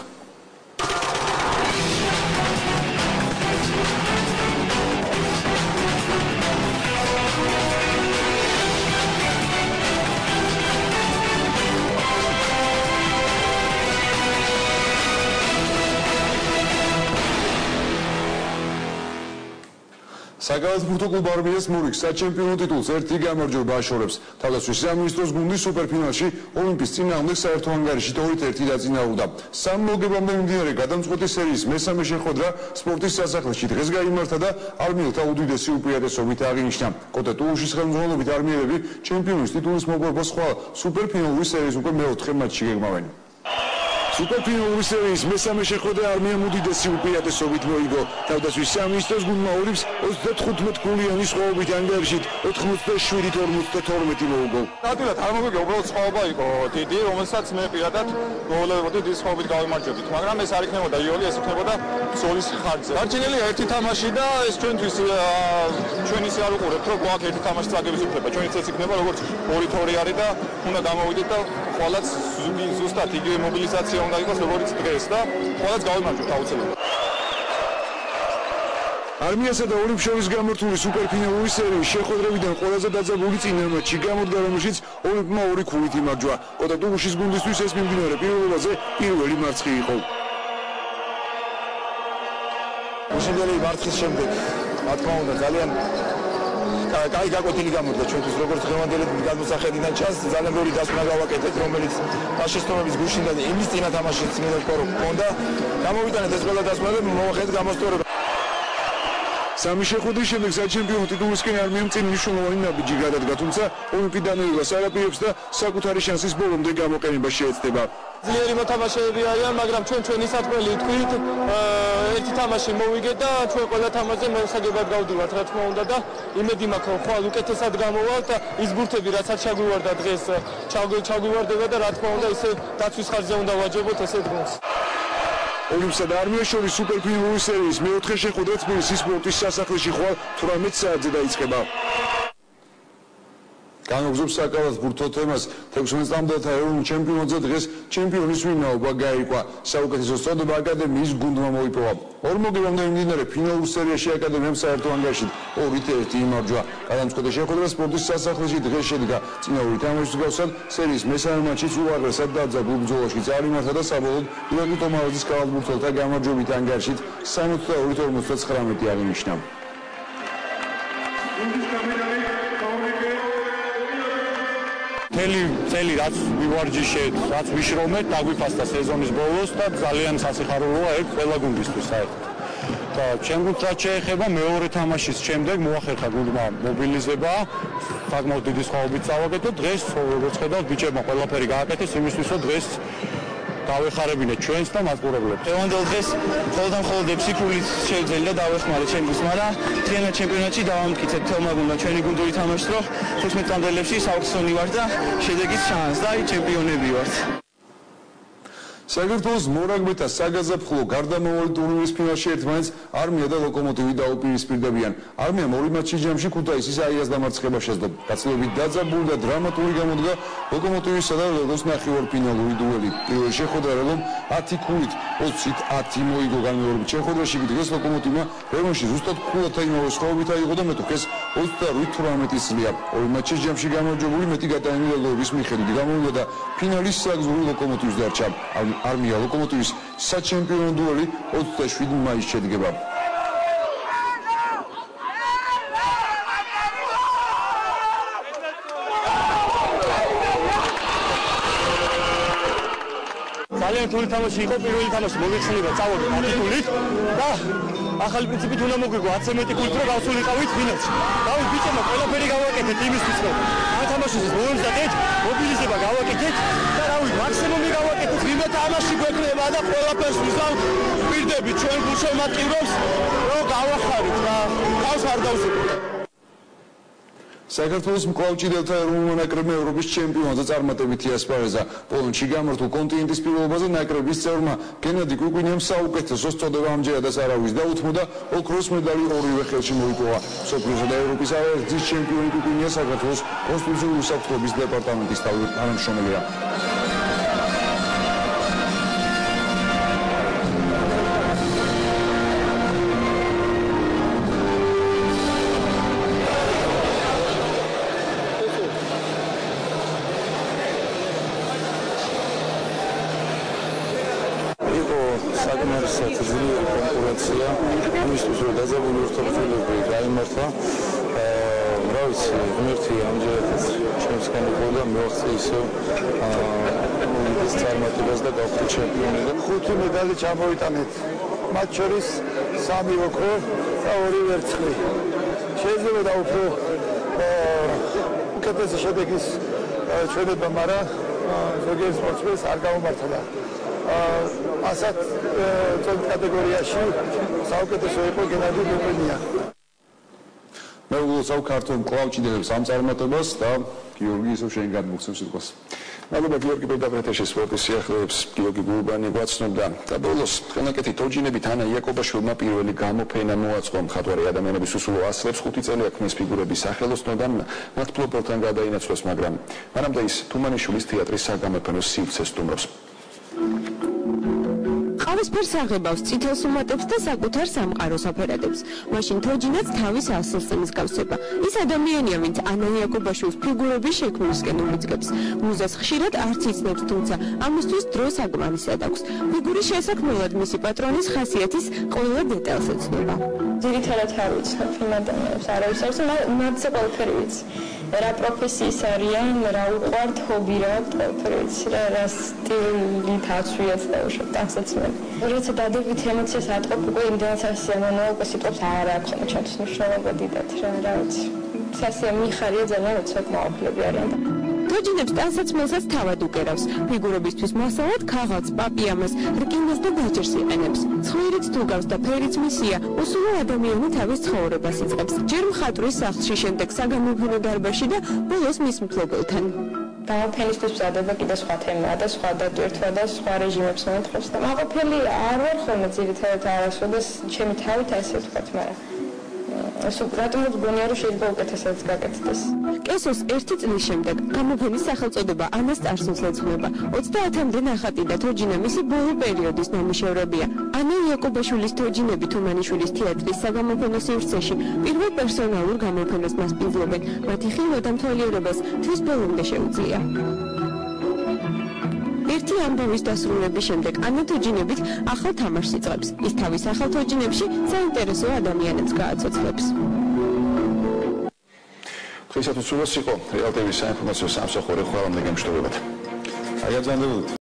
საგალათბურთო კლუბ არმიას მურიგს საჩემპიონო ტიტულს ერთი გამარჯვება აშორებს. თავდაცვის სამინისტროს გუნდის სუპერფინალში ოლიმპის წინააღმდეგ საერთო ანგარიში 2-1 დაწინაურდა. სამ მოგებამდე მიმდინარე გადამწყვეტი სერიის მესამე შეხვედრა სპორტის სასახლეში დღეს გაიმართა და არმიელთა უდიდესი უპირატესობით აღინიშნა. კოტე ტულუშის ხელმძღვანელობით არმიელები ჩემპიონის ტიტულის მოპოვებას სხვა სუპერფინალური სერიის უკვე მეოთხე მატჩში გეგმავენ. სუპერფინალური სერიის მესამე შეხვედრა არმიამ უდიდესი უპირატესობით მოიგო. თავდაცვის სამინისტროს გუნდმა ოლიმპს 35 გოლიანი სხვაობით ანგარიშით 87-52 მოუგო.
ნამდვილად არ მოგვიგე, უბრალოდ სხვაობა იყო დიდი, რომელსაც მე პირადად მოულევებოდი დიდი სხვაობით გავიმარჯვებით, მაგრამ ეს არ იქნებოდა იოლი, ეს იქნებოდა ზოლის ხარჯზე. დარჩენილია ერთი თამაში და ეს ჩვენთვის ჩვენ ისე არ უყურებთ, რომ გვაქვს ერთი თამაში წაგების უფლება. ჩვენიც ეს იქნება როგორც 2-2 არის და უნდა გამოვიდეთ და ყველაც ზუსტად იგივე მობილიზაცია უნდა იყოს როგორც დღეს და ყველაც გავიმარჯვებთ აუცილებლად.
არმიასა და ოლიმპს შორის გამართული სუპერფინალური სერიის შეხვედრებიდან ყველაზე დაძაბული წინა მატჩი გამოდგა, რომელშიც ოლიმპმა 2 ქულით იმარჯვა. კოტე ტულუშის გუნდისთვის ეს მიმდინარე პირველობაზე პირველი მარცხი იყო.
უშინდელი მარცხის შემდეგ, რა თქმა უნდა, ძალიან კაი გაკვეთილი გამოდგა ჩვენთვის, როგორც დღევანდელი გადმოსახედიდან ჩანს, ძალიან ბევრი დასკვნა გავაკეთეთ, რომელიც ფაშისტომების გუშინ და იმის წინა თამაშიც მე ვთქვა, რომ ჰქონდა. გამოვიტანეთ ეს ყველა დასკვნა და მოვახედეთ გამოსწორება. სამი შეხვედრის შემდეგ საჩემპიონო ტიტულისკენ არმიამ წინ მნიშვნელოვანი ნაბიჯი გადადგა, თუმცა ოლიმპი დანერგას არაპირებს და საკუთარი შანსის ბოლომდე გამოყენება შეეცდება. ძლიერი მოთამაშეები არიან, მაგრამ ჩვენი სათქმელი თქვით, ერთი თამაში მოვიგეთ და ჩვენ ყველა თამაშზე მოსაგებად გავდივართ, რა თქმა უნდა და იმედი მაქვს, ხვალ უკეთესად გამოვალთ და ის ბურთები, რაც არ ჩაგვივარდა დღეს, ჩაგვივარდება და რა თქმა უნდა ისე დაცვის ხარჯზე უნდა ვაჯობოთ ესეთ გუნდს.
ოლიმპსა და არმიას შორის სუპერფინალური სერიის მეოთხე შეხვედრა თბილისის სპორტის სასახლეში ხვალ 18 საათზე დაიწყება. განვაგრძობს საკალათბურთო თემას. 16 წლამდელთა ეროვნულ ჩემპიონატზე დღეს ჩემპიონის ვინაობა გაიყვა. საუკეთესო წოდება აკადემიის გუნდმა მოიპოვა. ორ მოგებამდე მიმდინარე ფინალურ სერიაში აკადემიამ საერთო ანგარიშით 2-1 იმარჯვა. გადამწყვეტი შეხვედრა სპორტის სასახლეში დღეს შედგა. წინაური თამაშის მსგავსად სერიის მესამე მატჩიც უაღრესად დაძაბულ ბრძოლაში წარიმართა და საბოლოოდ ირაკლი ტომარაძის კალათბურთელთა გამარჯვებით ანგარიშით 62-59 აღინიშნა.
მთელი წელი რაც ვივარჯიშეთ, რაც ვიშრომეთ, დაგვიფასდა სეზონის ბოლოს და ძალიან სასიხარულოა ეგ ყველა გუნდისთვის საერთოდ. და ჩემ გუნდს რაც შეეხება მეორე თამაშის შემდეგ მოახერხა გუნდმა მობილიზება, საკმაოდ დიდი სხვაობით წავაგეთ და დღეს როგორც ხედავთ ბიჭებმა ყველაფერი გააკეთეს იმისთვის, რომ დღეს დავეხარებინეთ ჩვენს და მასპურებლებს.
დღევანდელ დღეს მხოლოდ ფსიქოლოგიით შევძელი და დავეხმარე ჩემს, მაგრამ თრიალურ ჩემპიონატში დავამტკიცეთ თელმა გუნდმა ჩვენი გუნდური თამაში, რომ 16 წლამდელებში საუკეთესონი ვართ და შედეგიც ჩანს და ჩემპიონები ვართ.
საქართველოს მორაგბეთა საგაზაფხულო გარდამავალი ტურნირის ფინალში ერთმანეთს არმია და ლოკომოტივი დაუპირისპირდებიან. არმიამ 2 მატჩის ჯამში ქუთაისის აიას დამარცხება შეძლო. გაცილებით დაძაბული და დრამატული გამოდგა ლოკომოტივისა და ლეგოს ნახევარფინალური დუელი. პირველი შეხვედრა რელომ 10 ქულით 20-10 მოიგო. განმეორებით შეხვედრაში დღეს ლოკომოტივმა რევანში ზუსტად ქულათა იმავე სხვაობით აიღო და მეტოქეს 28-18 წლია. 2 მატჩის ჯამში გამარჯვებული მეტი გატანილი ლეგოს მიხედვით გამოვიდა და ფინალის საგზური ლოკომოტივს დარჩა. არმია ლოკომოტივის საჩემპიონო დუელი 27 მაისს შედგება.
ძალიან რთული თამაში იყო, პირველი თამაში მოგეხსენება წავოდი 10 ქულით და
ახალი პრინციპით უნდა მოგვიგო 10 მეტი კულტურა გავსულიყავით ფინალში. დავით ბიჭებმა ყველაფერი გავაკეთეთ იმისთვის, რომ ათამაშოს ბოლომს და დეთ მობილიზება გავაკეთეთ და რავი მაქსიმუმი გავაკეთეთ. ვინმე თამაში გვექნება და ყველაფერს ვიზავ პირდებით ჩვენ გულშემატკივრებს რომ გავახარით და თავს არ დავსვით.
საქართველოს მკლავჭიდელთა ეროვნულ ნაკრებმა ევროპის ჩემპიონატზე წარმატებითი ასპარეზა. პოლონეთში გამართულ კონტინენტის პირველობაზე ნაკრების წევრმა გენადი კუკინიამ საუკეთესოს წოდება ამჯერადაც არავის დაუთმოდა, ოქროს მედალი ორივე ხელში მოიპოვა. მსოფლიოსა და ევროპის არაერთგზის ჩემპიონი კუკინია საქართველოს კონსტიტუციური უსაფრთხოების დეპარტამენტის თანამშრომელია.
კონკურენცია იმისთვის რომ დაძაბული ურთიერთობები გაიმართა რა ვიცი ღმერთი ამჯერადაც ჩემს განუყოდა მივახცე ისევ ის წარმატებას და გავხდი ჩემპიონი და 5 მედალი ჩამოვიტანეთ მათ შორის 3 ოქრო და 2 ვერცხლი შეიძლება და უფრო უკეთესი შედეგის ჩვენება მაგრამ ზოგიერთ სპორტსმენს არ გამომართა და ასეთ კატეგორიაში საუკეთესო იყო გენადი კუკინია.
მე ვულოცავ ქართულ მკლავჭიდელებს ამ წარმატებას და გიორგი ისევ შენ გადმოგცემ სიტყვას. მადლობა გიორგი პედაგოგთა სპორტის სიახლეებს გიორგი გულბანი გვაცნობდა და ბოლოს ხელნაკეთი თოჯინებით ანა იაკობაშვილმა პირველი გამოფენა მოაწყო მხატვარი ადამიანების უსულო ასლებს 5 წელია ქმნის ფიგურების სახელოსნოდან მათ ფლობელთან გადაინაცვლეს მაგრამ მანამდე ის თუმანიშვილის თეატრის საგამოფენო სივრცეს სტუმრობს.
ყავისფერ საღებავს, წითელს უმატებს და საკუთარ სამყაროს აფერადებს. მაშინ თოჯინაც თავის ასლს მსგავსება. ის ადამიანია, ვინც ანა იაკობაშვილის ფიგურების შექმნისკენ უმიძგებს. მუზას ხშირად არც იცნობს, თუმცა ამისთვის დრო საკმარისად აქვს. ფიგურის შესაქმნელად მისი პატრონის ხასიათის ყველა დეტალს ეცნობა.
ძირითადად არ ვიცნობ იმ ადამიანებს, არავის არ ვიცი, მათზე ყველაფერი ვიცი. რა პროფესიის არიან, რა უყვართ, ჰობი რა, ყველაფერი ვიცი, რა სტილით აცვიათ და უშოთ ასაცმელი. როცა დადებითი ემოციას ატყობ, უკვე იმდენად სასიამოვნოა, უკვე სიტყვებს არ აქვს ხოლმე ჩემთვის მნიშვნელობა დიდად, რა ვიცი. სასიამოვნო მიხარია ძალიან უცებ მაოფლები არიან. თოჯინებს ტანსაცმელსაც თავად უკერავს. ფიგურებისთვის მასალად ქაღალდს, პაპიამას, რკინას და გაჯერს იყენებს. ცხვირიც თუ გავს და ფერიც მისია, უსულო ადამიანი თავის ცხოვრებას იწყებს. ჯერ მხატვრის სახლში, შემდეგ საგამოფენო დარბაზში და ბოლოს მის მფლობელთან. გამოფენისთვის მზადება კიდე სხვა თემაა და სხვა დატვირთვა და სხვა რეჟიმებს მოითხოვს და მაყოფილი არ ვარ ხოლმე ძირითადად არასოდეს ჩემი თავით ასე ვთქვათ, მაგრამ რატომ გონია რომ შეიძლება უკეთესად გაკეთდეს. კესოს 1 წლის შემდეგ გამოფენის სახელწოდება ანას წარსულს ეძღვნება. 30-მდე ნახატი და თოჯინა მისი ბოლო პერიოდის ნამუშევრებია. ანა იაკობაშვილის თოჯინები თუმანიშვილის თეატრის საგამოფენო სივრცეში პირველ პერსონალურ გამოფენას მასპინძლებენ. მათი ხილვა და მთვალიერებას თვის ბოლომდე შეუძლია. ერთი ამბავის დასრულების შემდეგ ანა თოჯინებით ახალ თამაშს იწყებს. ის თავის ახალ თოჯინებში საინტერესო ადამიანებს გააცოცხლებს.
დღეისათვის სულაც იყო რეალ ტევის საინფორმაციო სამსახური. ხვალამდე გემშვიდობებად.
აი აბზანდებოდით.